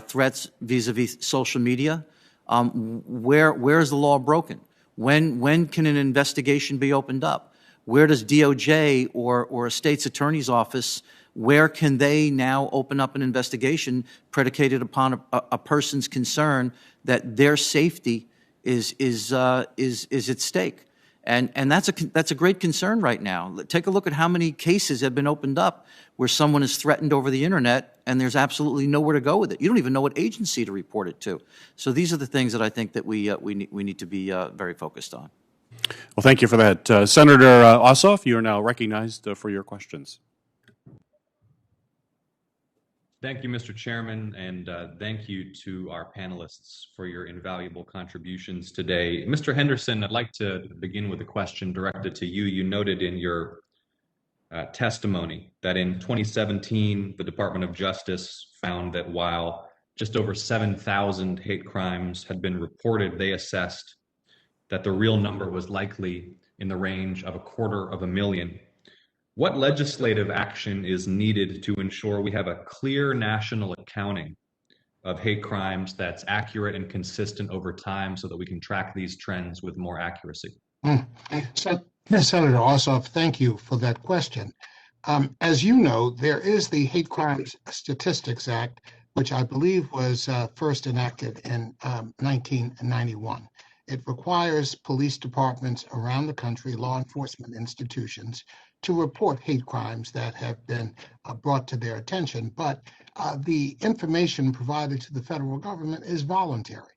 threats vis-a-vis social media, where is the law broken? When can an investigation be opened up? Where does DOJ or a state's attorney's office, where can they now open up an investigation predicated upon a person's concern that their safety is at stake? And that's a great concern right now. Take a look at how many cases have been opened up where someone is threatened over the internet and there's absolutely nowhere to go with it. You don't even know what agency to report it to. So these are the things that I think that we need to be very focused on. Well, thank you for that. Senator Ossoff, you are now recognized for your questions. Thank you, Mr. Chairman, and thank you to our panelists for your invaluable contributions today. Mr. Henderson, I'd like to begin with a question directed to you. You noted in your testimony that in 2017, the Department of Justice found that while just over 7,000 hate crimes had been reported, they assessed that the real number was likely in the range of 250,000. What legislative action is needed to ensure we have a clear national accounting of hate crimes that's accurate and consistent over time so that we can track these trends with more accuracy? Senator Ossoff, thank you for that question. As you know, there is the Hate Crimes Statistics Act, which I believe was first enacted in 1991. It requires police departments around the country, law enforcement institutions, to report hate crimes that have been brought to their attention. But the information provided to the federal government is voluntary.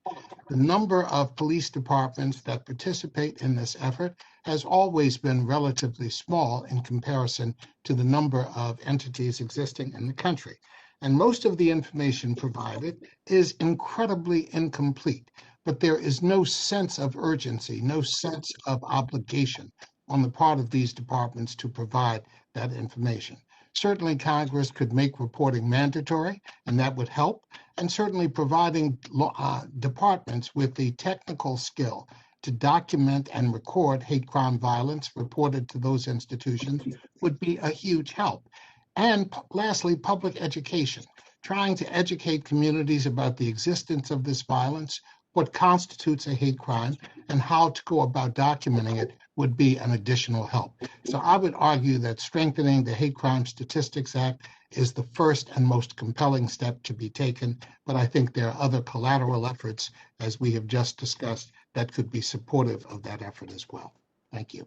The number of police departments that participate in this effort has always been relatively small in comparison to the number of entities existing in the country. And most of the information provided is incredibly incomplete. But there is no sense of urgency, no sense of obligation on the part of these departments to provide that information. Certainly, Congress could make reporting mandatory, and that would help. And certainly providing departments with the technical skill to document and record hate crime violence reported to those institutions would be a huge help. And lastly, public education, trying to educate communities about the existence of this violence, what constitutes a hate crime, and how to go about documenting it would be an additional help. So I would argue that strengthening the Hate Crime Statistics Act is the first and most compelling step to be taken, but I think there are other collateral efforts, as we have just discussed, that could be supportive of that effort as well. Thank you.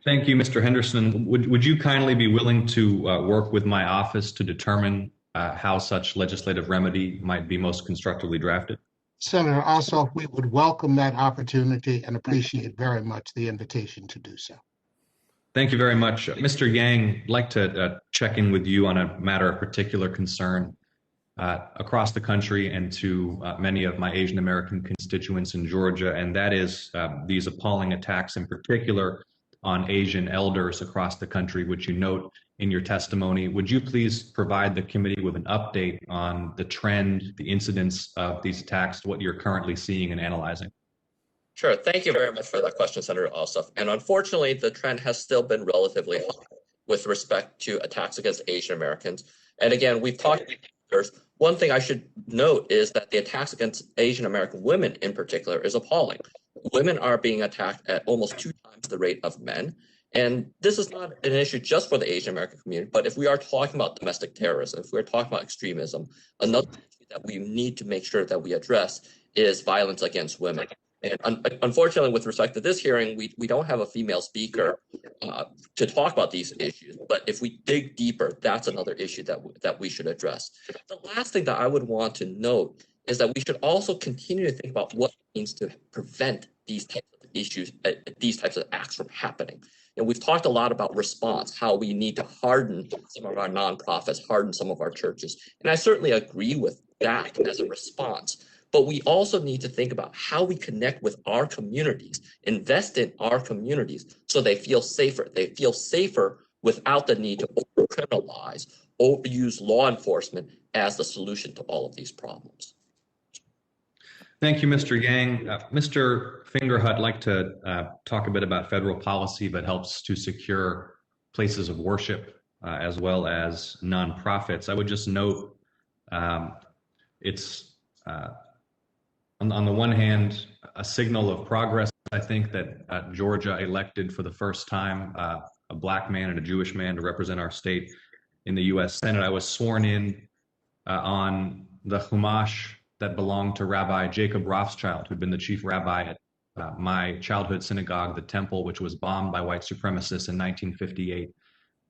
Thank you, Mr. Henderson. Would you kindly be willing to work with my office to determine how such legislative remedy might be most constructively drafted? Senator Ossoff, we would welcome that opportunity and appreciate very much the invitation to do so. Thank you very much. Mr. Yang, I'd like to check in with you on a matter of particular concern across the country and to many of my Asian American constituents in Georgia, and that is these appalling attacks in particular on Asian elders across the country, which you note in your testimony. Would you please provide the committee with an update on the trend, the incidence of these attacks, what you're currently seeing and analyzing? Sure. Thank you very much for that question, Senator Ossoff. And unfortunately, the trend has still been relatively high with respect to attacks against Asian Americans. And again, we've talked about elders. One thing I should note is that the attacks against Asian American women in particular is appalling. Women are being attacked at almost 2 times the rate of men. And this is not an issue just for the Asian American community, but if we are talking about domestic terrorism, if we're talking about extremism, another issue that we need to make sure that we address is violence against women. And unfortunately, with respect to this hearing, we don't have a female speaker to talk about these issues. But if we dig deeper, that's another issue that we should address. The last thing that I would want to note is that we should also continue to think about what it means to prevent these types of issues, these types of acts from happening. And we've talked a lot about response, how we need to harden some of our nonprofits, harden some of our churches. And I certainly agree with that as a response. but we also need to think about how we connect with our communities, invest in our communities so they feel safer. They feel safer without the need to over-criminalize, overuse law enforcement as the solution to all of these problems. Thank you, Mr. Yang. Mr. Fingerhut, I'd like to talk a bit about federal policy that helps to secure places of worship as well as nonprofits. I would just note it's on the one hand, a signal of progress. I think that Georgia elected for the first time a black man and a Jewish man to represent our state in the U.S. Senate. I was sworn in on the Chumash that belonged to Rabbi Jacob Rothschild, who'd been the chief rabbi at my childhood synagogue, the Temple, which was bombed by white supremacists in 1958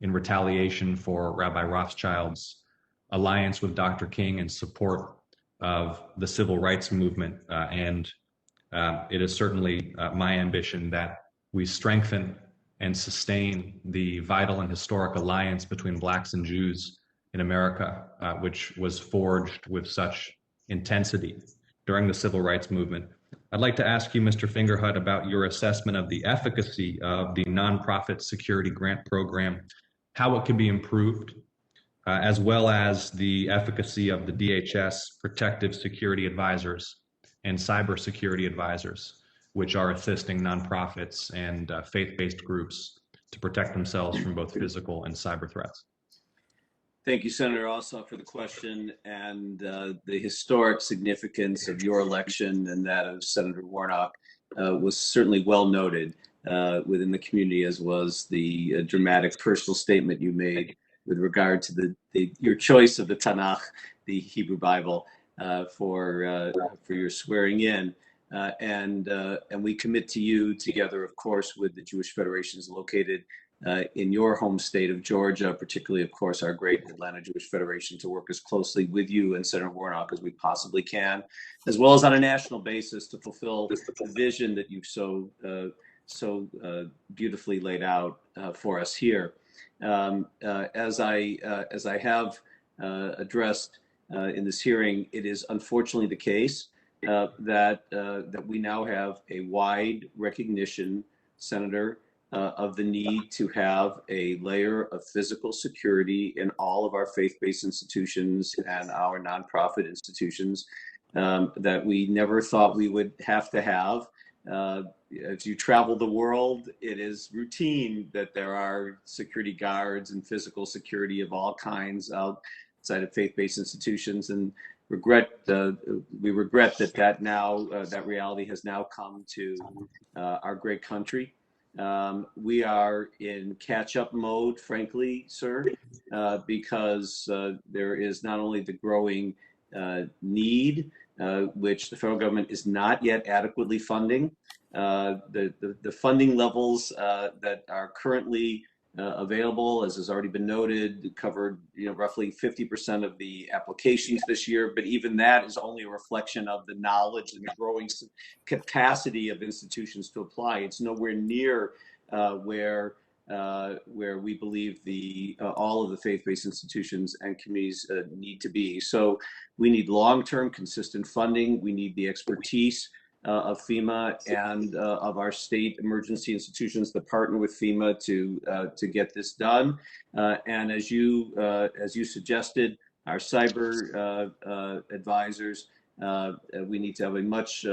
in retaliation for Rabbi Rothschild's alliance with Dr. King and support of the civil rights movement. It is certainly my ambition that we strengthen and sustain the vital and historic alliance between blacks and Jews in America, which was forged with such intensity during the civil rights movement. I'd like to ask you, Mr. Fingerhut, about your assessment of the efficacy of the nonprofit security grant program, how it can be improved, as well as the efficacy of the DHS protective security advisors and cybersecurity advisors, which are assisting nonprofits and faith-based groups to protect themselves from both physical and cyber threats. Thank you, Senator Ossoff, for the question and the historic significance of your election and that of Senator Warnock was certainly well noted within the community, as was the dramatic personal statement you made with regard to your choice of the Tanakh, the Hebrew Bible, for your swearing in. And we commit to you, together, of course, with the Jewish Federations located in your home state of Georgia, particularly, of course, our great Atlanta Jewish Federation, to work as closely with you and Senator Warnock as we possibly can, as well as on a national basis to fulfill the vision that you've so beautifully laid out for us here. As I have addressed in this hearing, it is unfortunately the case that we now have a wide recognition, Senator, of the need to have a layer of physical security in all of our faith-based institutions and our nonprofit institutions that we never thought we would have to have. As you travel the world, it is routine that there are security guards and physical security of all kinds outside of faith-based institutions, and we regret that reality has now come to our great country. We are in catch-up mode, frankly, sir, because there is not only the growing need, which the federal government is not yet adequately funding. The funding levels that are currently available, as has already been noted, covered roughly 50% of the applications this year. But even that is only a reflection of the knowledge and the growing capacity of institutions to apply. It's nowhere near where we believe all of the faith-based institutions and communities need to be. So we need long-term, consistent funding. We need the expertise of FEMA and of our state emergency institutions to partner with FEMA to get this done. And as you suggested, our cyber advisors, we need to have a much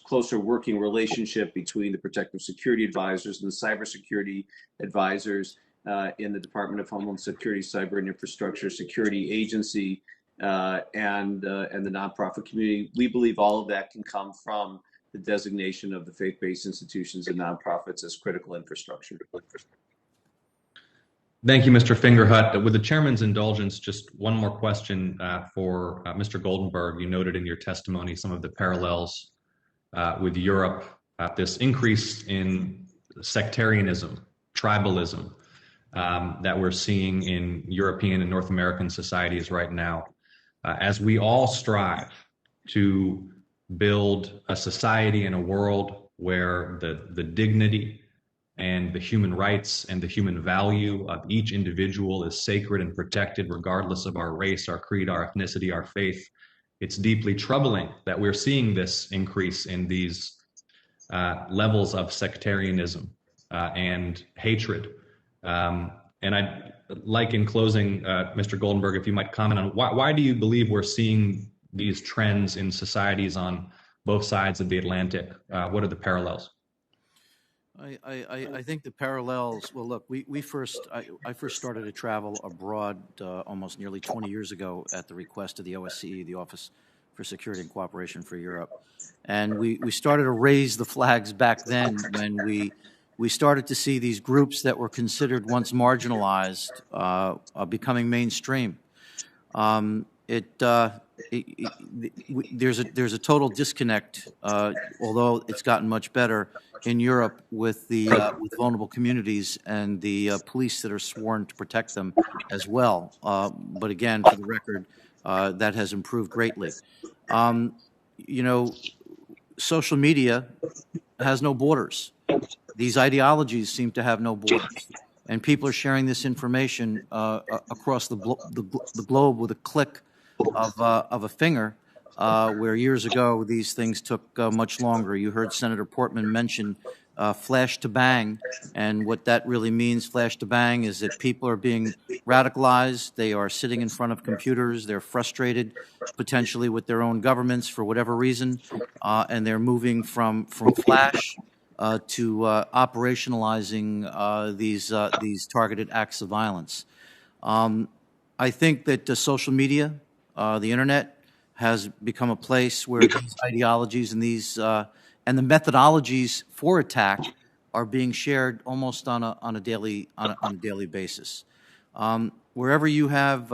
closer working relationship between the protective security advisors and the cybersecurity advisors in the Department of Homeland Security, Cyber and Infrastructure Security Agency, and the nonprofit community. We believe all of that can come from the designation of the faith-based institutions and nonprofits as critical infrastructure. Thank you, Mr. Fingerhut. With the chairman's indulgence, just one more question for Mr. Goldenberg. You noted in your testimony some of the parallels with Europe, this increase in sectarianism, tribalism that we're seeing in European and North American societies right now. As we all strive to build a society and a world where the dignity and the human rights and the human value of each individual is sacred and protected regardless of our race, our creed, our ethnicity, our faith, it's deeply troubling that we're seeing this increase in these levels of sectarianism and hatred. And I'd like, in closing, Mr. Goldenberg, if you might comment on why do you believe we're seeing these trends in societies on both sides of the Atlantic? What are the parallels? I think the parallels, well, look, I first started to travel abroad almost nearly 20 years ago at the request of the OSCE, the Office for Security and Cooperation for Europe. And we started to raise the flags back then when we started to see these groups that were considered once marginalized becoming mainstream. There's a total disconnect, although it's gotten much better in Europe with the with vulnerable communities and the police that are sworn to protect them as well. But again, for the record, that has improved greatly. You know, social media has no borders. These ideologies seem to have no borders, and people are sharing this information across the globe with a click of a finger, where years ago these things took much longer. You heard Senator Portman mention flash to bang, and what that really means, flash to bang, is that people are being radicalized. They are sitting in front of computers. They're frustrated, potentially, with their own governments for whatever reason, and they're moving from flash to operationalizing these targeted acts of violence. I think that social media, the internet, has become a place where these ideologies and these and the methodologies for attack are being shared almost on a daily basis. Wherever you have,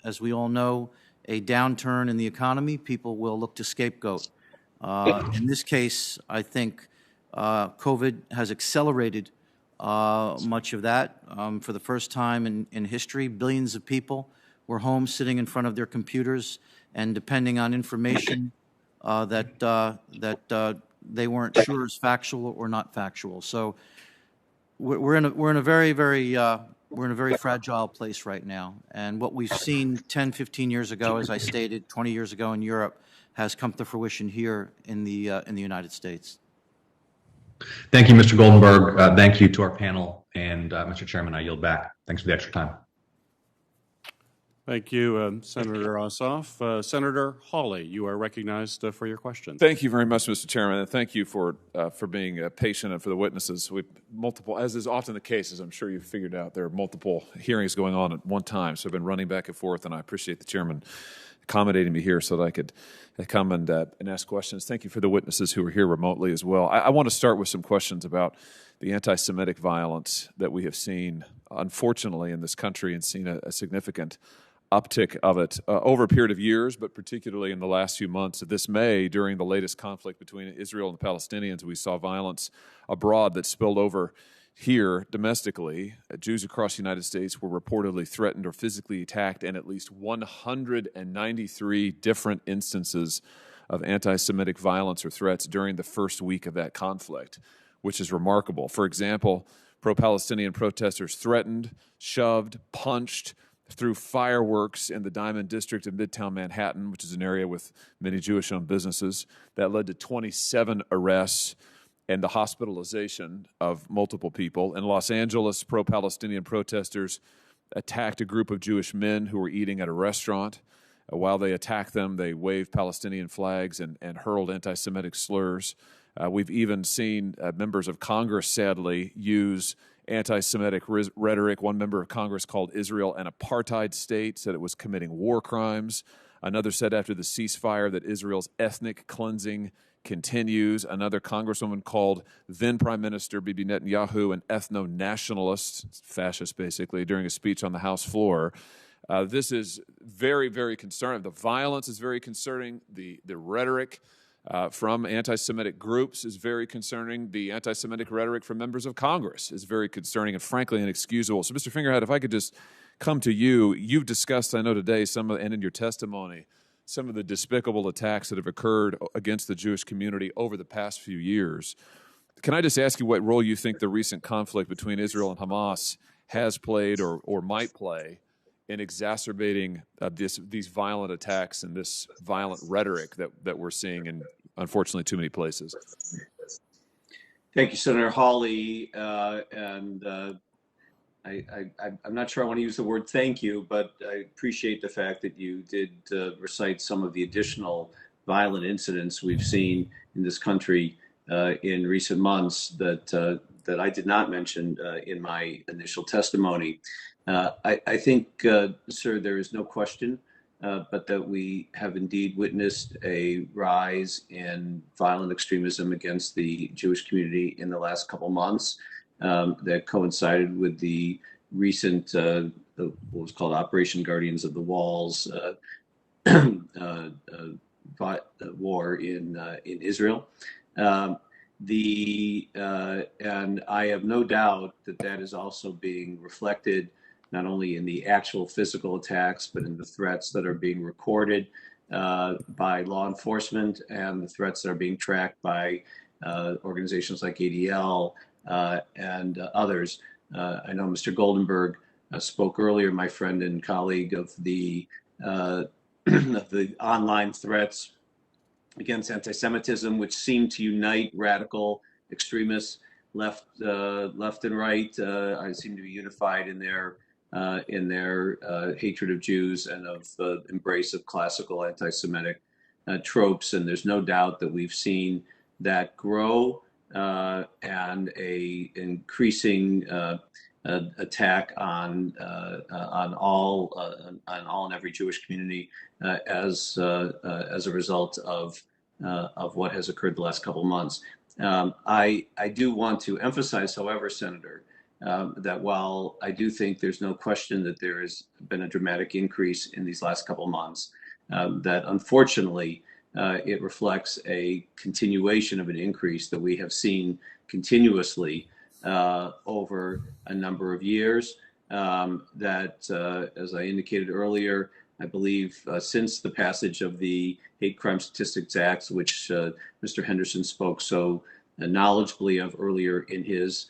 as we all know, a downturn in the economy, people will look to scapegoat. In this case, I think COVID has accelerated much of that. For the first time in history, billions of people were home sitting in front of their computers and depending on information that they weren't sure is factual or not factual. So we're in a very fragile place right now. And what we've seen 10, 15 years ago, as I stated, 20 years ago in Europe, has come to fruition here in the United States. Thank you, Mr. Goldenberg. Thank you to our panel. And Mr. Chairman, I yield back. Thanks for the extra time. Thank you, Senator Ossoff. Senator Hawley, you are recognized for your question. Thank you very much, Mr. Chairman, and thank you for being patient and for the witnesses. Multiple, as is often the case, as I'm sure you've figured out, there are multiple hearings going on at one time, so I've been running back and forth, and I appreciate the chairman accommodating me here so that I could come and ask questions. Thank you for the witnesses who are here remotely as well. I want to start with some questions about the anti-Semitic violence that we have seen, unfortunately, in this country, and seen a significant uptick of it over a period of years, but particularly in the last few months. This May, during the latest conflict between Israel and the Palestinians, we saw violence abroad that spilled over here domestically. Jews across the United States were reportedly threatened or physically attacked, and at least 193 different instances of anti-Semitic violence or threats during the first week of that conflict, which is remarkable. For example, pro-Palestinian protesters threatened, shoved, punched, threw fireworks in the Diamond District of Midtown Manhattan, which is an area with many Jewish-owned businesses. That led to 27 arrests and the hospitalization of multiple people. In Los Angeles, pro-Palestinian protesters attacked a group of Jewish men who were eating at a restaurant. While they attacked them, they waved Palestinian flags and hurled anti-Semitic slurs. We've even seen members of Congress, sadly, use anti-Semitic rhetoric. One member of Congress called Israel an apartheid state, said it was committing war crimes. Another said after the ceasefire that Israel's ethnic cleansing continues. Another congresswoman called then Prime Minister Bibi Netanyahu an ethno-nationalist, fascist basically, during a speech on the House floor. This is very, very concerning. The violence is very concerning. The rhetoric from anti-Semitic groups is very concerning. The anti-Semitic rhetoric from members of Congress is very concerning and frankly inexcusable. So, Mr. Fingerhut, if I could just come to you. You've discussed, I know today, and in your testimony, some of the despicable attacks that have occurred against the Jewish community over the past few years. Can I just ask you what role you think the recent conflict between Israel and Hamas has played or might play in exacerbating these violent attacks and this violent rhetoric that we're seeing in, unfortunately, too many places? Thank you, Senator Hawley. I'm not sure I want to use the word thank you, but I appreciate the fact that you did recite some of the additional violent incidents we've seen in this country in recent months that I did not mention in my initial testimony. I think, sir, there is no question but that we have indeed witnessed a rise in violent extremism against the Jewish community in the last couple months that coincided with the recent, what was called Operation Guardians of the Walls war in Israel. And I have no doubt that that is also being reflected not only in the actual physical attacks, but in the threats that are being recorded by law enforcement and the threats that are being tracked by organizations like ADL and others. I know Mr. Goldenberg spoke earlier, my friend and colleague, of the online threats against anti-Semitism, which seem to unite radical extremists left and right. I seem to be unified in their hatred of Jews and of embrace of classical anti-Semitic tropes. And there's no doubt that we've seen that grow and a increasing attack on all and every Jewish community as a result of what has occurred the last couple of months. I do want to emphasize, however, Senator, that while I do think there's no question that there has been a dramatic increase in these last couple of months, that unfortunately it reflects a continuation of an increase that we have seen continuously over a number of years. That, as I indicated earlier, I believe since the passage of the Hate Crime Statistics Act, which Mr. Henderson spoke so knowledgeably of earlier in his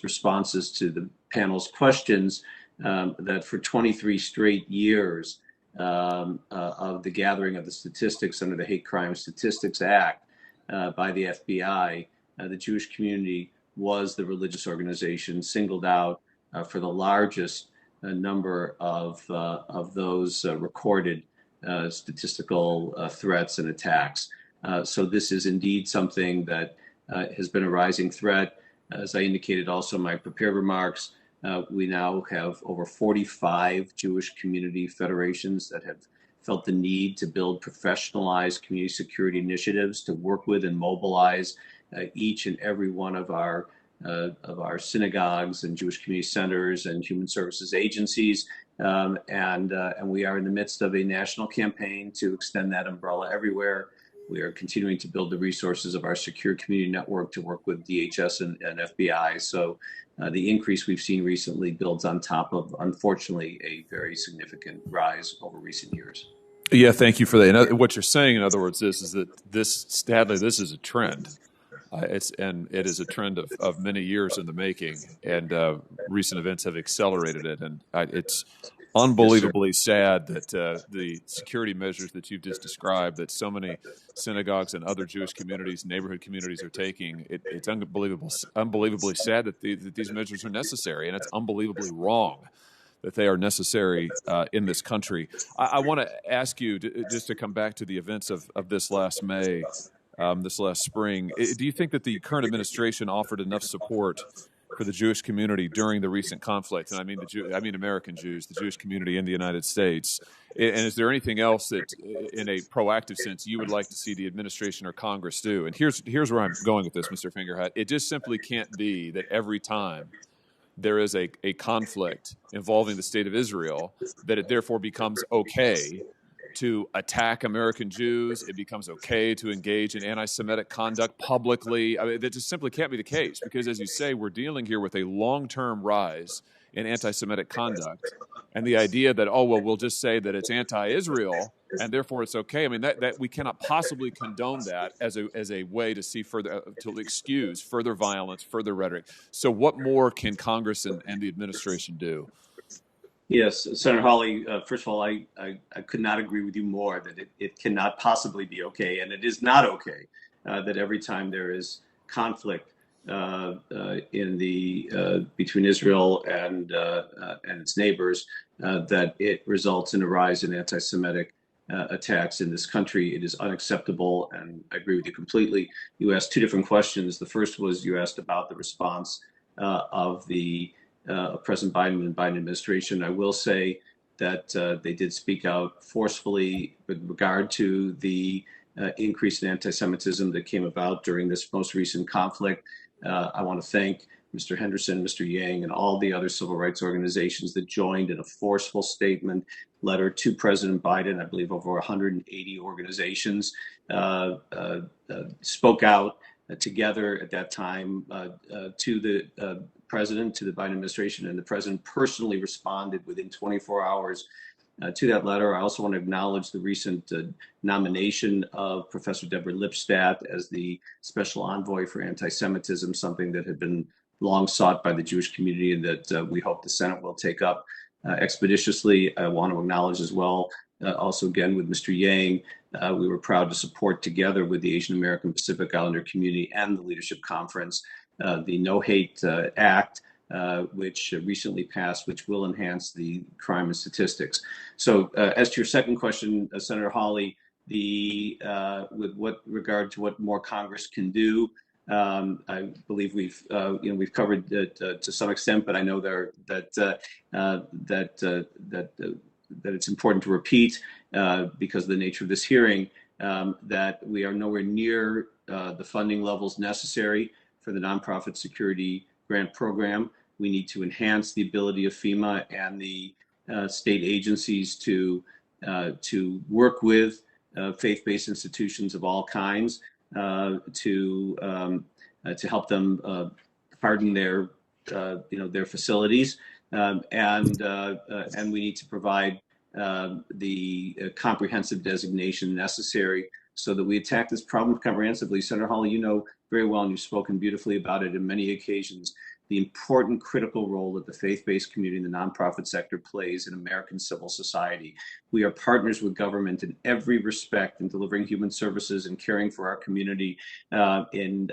responses to the panel's questions, that for 23 straight years of the gathering of the statistics under the Hate Crime Statistics Act by the FBI, the Jewish community was the religious organization singled out for the largest number of those recorded statistical threats and attacks. So this is indeed something that has been a rising threat. As I indicated also in my prepared remarks, we now have over 45 Jewish community federations that have felt the need to build professionalized community security initiatives to work with and mobilize each and every one of our synagogues and Jewish community centers and human services agencies. And we are in the midst of a national campaign to extend that umbrella everywhere. We are continuing to build the resources of our secure community network to work with DHS and FBI. So the increase we've seen recently builds on top of, unfortunately, a very significant rise over recent years. Yeah, thank you for that. And what you're saying, in other words, is that sadly, this is a trend. It is a trend of many years in the making, and recent events have accelerated it. And it's unbelievably sad that the security measures that you've just described, that so many synagogues and other Jewish communities, neighborhood communities are taking, it's unbelievably sad that these measures are necessary, and it's unbelievably wrong that they are necessary in this country. I want to ask you, just to come back to the events of this last May, this last spring, do you think that the current administration offered enough support for the Jewish community during the recent conflict? And I mean American Jews, the Jewish community in the United States. And is there anything else that, in a proactive sense, you would like to see the administration or Congress do? And here's where I'm going with this, Mr. Fingerhut. It just simply can't be that every time there is a conflict involving the state of Israel, that it therefore becomes okay to attack American Jews. It becomes okay to engage in anti-Semitic conduct publicly. I mean, that just simply can't be the case, because, as you say, we're dealing here with a long-term rise in anti-Semitic conduct. And the idea that, we'll just say that it's anti-Israel and therefore it's okay. I mean, that we cannot possibly condone that as a way to see further, to excuse further violence, further rhetoric. So what more can Congress and the administration do? Yes, Senator Hawley, first of all, I could not agree with you more that it cannot possibly be okay, and it is not okay that every time there is conflict in the between Israel and its neighbors, that it results in a rise in anti-Semitic attacks in this country. It is unacceptable, and I agree with you completely. You asked two different questions. The first was you asked about the response of the President Biden and Biden administration. I will say that they did speak out forcefully with regard to the increase in anti-Semitism that came about during this most recent conflict. I want to thank Mr. Henderson, Mr. Yang, and all the other civil rights organizations that joined in a forceful statement letter to President Biden. I believe over 180 organizations spoke out together at that time to the president, to the Biden administration, and the president personally responded within 24 hours to that letter. I also want to acknowledge the recent nomination of Professor Deborah Lipstadt as the special envoy for anti-Semitism, something that had been long sought by the Jewish community and that we hope the Senate will take up expeditiously. I want to acknowledge as well, also again with Mr. Yang, we were proud to support together with the Asian American Pacific Islander community and the Leadership Conference the No Hate Act, which recently passed, which will enhance the crime and statistics. So as to your second question, Senator Hawley, with what regard to what more Congress can do, I believe we've covered it to some extent, but I know that it's important to repeat because of the nature of this hearing that we are nowhere near the funding levels necessary for the nonprofit security grant program. We need to enhance the ability of FEMA and the state agencies to work with faith-based institutions of all kinds to help them harden their facilities, and we need to provide the comprehensive designation necessary so that we attack this problem comprehensively. Senator Hawley, you know very well, and you've spoken beautifully about it on many occasions, the important critical role that the faith-based community and the nonprofit sector plays in American civil society. We are partners with government in every respect in delivering human services and caring for our community, in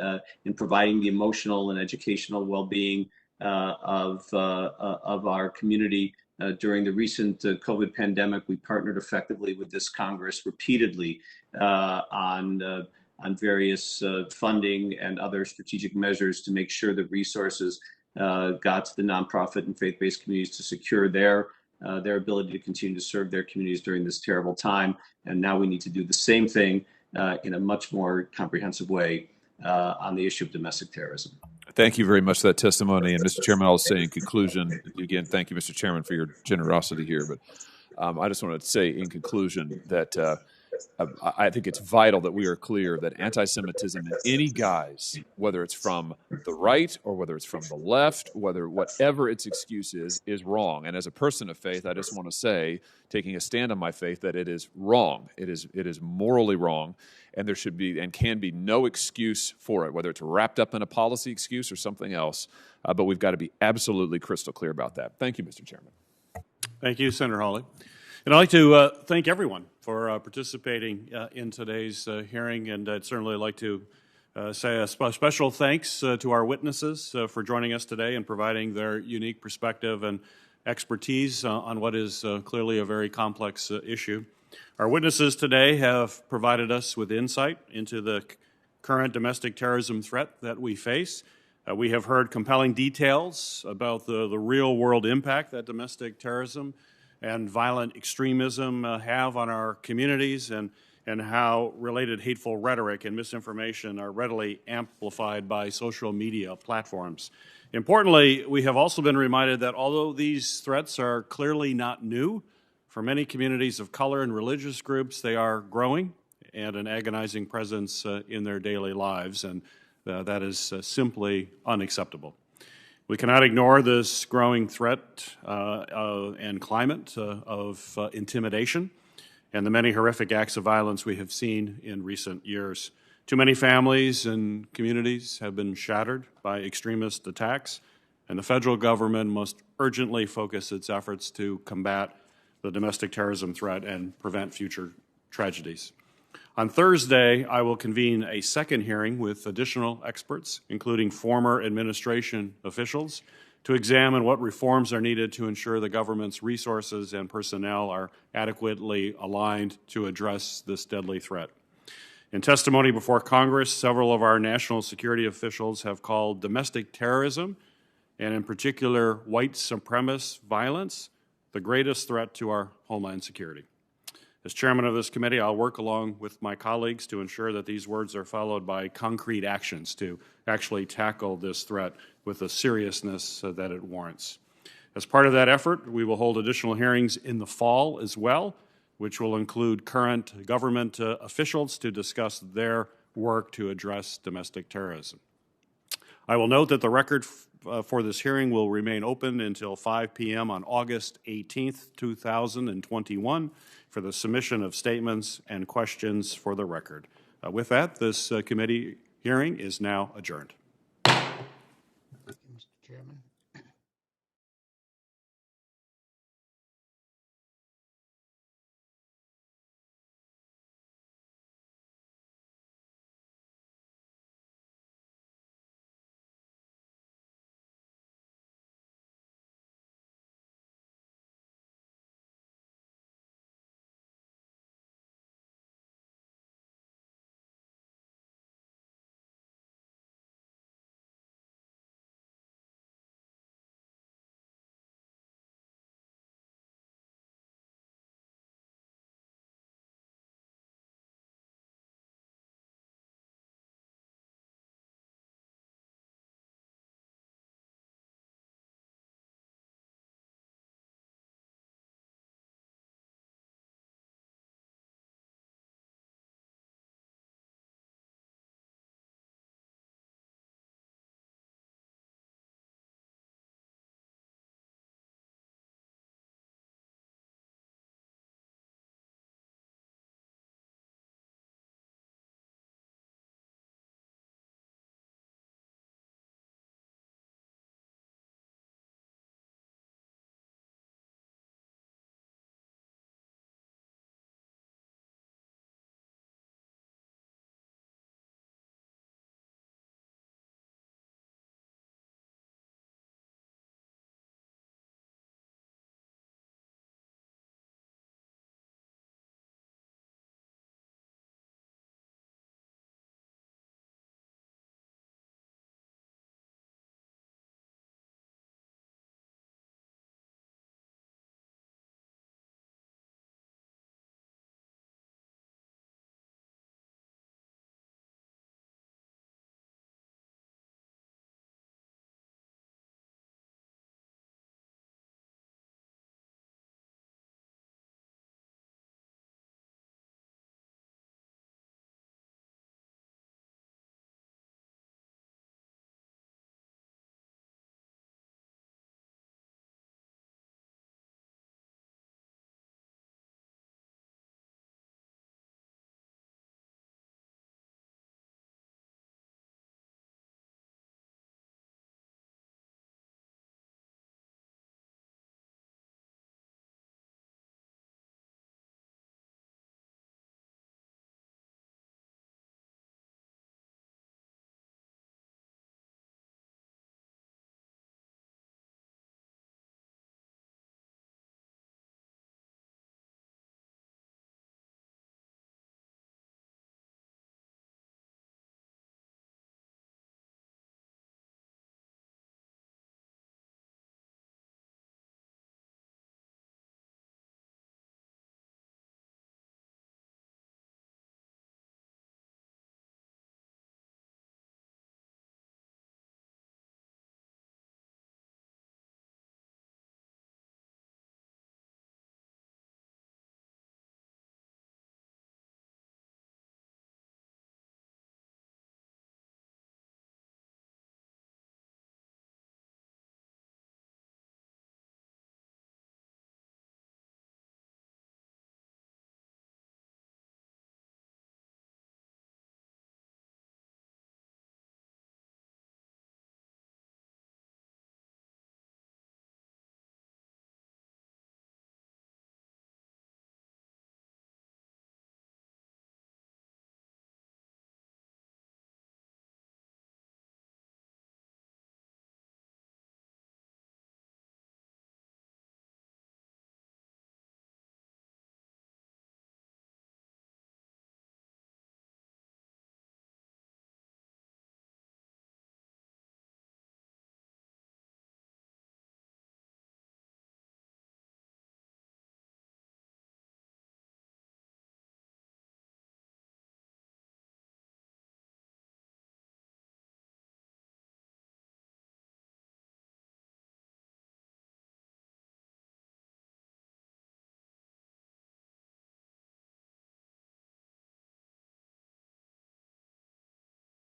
providing the emotional and educational well-being of our community. During the recent COVID pandemic, we partnered effectively with this Congress repeatedly on various funding and other strategic measures to make sure that resources got to the nonprofit and faith-based communities to secure their ability to continue to serve their communities during this terrible time. And now we need to do the same thing in a much more comprehensive way on the issue of domestic terrorism. Thank you very much for that testimony. And Mr. Chairman, I'll say in conclusion, again, thank you, Mr. Chairman, for your generosity here. But I just wanted to say in conclusion that I think it's vital that we are clear that anti-Semitism in any guise, whether it's from the right or whether it's from the left, whatever its excuse is wrong. And as a person of faith, I just want to say, taking a stand on my faith, that it is wrong. It is morally wrong, and there should be and can be no excuse for it, whether it's wrapped up in a policy excuse or something else. But we've got to be absolutely crystal clear about that. Thank you, Mr. Chairman. Thank you, Senator Hawley. And I'd like to thank everyone for participating in today's hearing, and I'd certainly like to say a special thanks to our witnesses for joining us today and providing their unique perspective and expertise on what is clearly a very complex issue. Our witnesses today have provided us with insight into the current domestic terrorism threat that we face. We have heard compelling details about the real-world impact that domestic terrorism and violent extremism have on our communities, and how related hateful rhetoric and misinformation are readily amplified by social media platforms. Importantly, we have also been reminded that although these threats are clearly not new, for many communities of color and religious groups, they are growing and an agonizing presence in their daily lives, and that is simply unacceptable. We cannot ignore this growing threat and climate of intimidation and the many horrific acts of violence we have seen in recent years. Too many families and communities have been shattered by extremist attacks, and the federal government must urgently focus its efforts to combat the domestic terrorism threat and prevent future tragedies. On Thursday, I will convene a second hearing with additional experts, including former administration officials, to examine what reforms are needed to ensure the government's resources and personnel are adequately aligned to address this deadly threat. In testimony before Congress, several of our national security officials have called domestic terrorism, and in particular white supremacist violence, the greatest threat to our homeland security. As chairman of this committee, I'll work along with my colleagues to ensure that these words are followed by concrete actions to actually tackle this threat with the seriousness that it warrants. As part of that effort, we will hold additional hearings in the fall as well, which will include current government officials to discuss their work to address domestic terrorism. I will note that the record for this hearing will remain open until 5 p.m. on August 18th, 2021 for the submission of statements and questions for the record. With that, this committee hearing is now adjourned. Thank you, Mr. Chairman.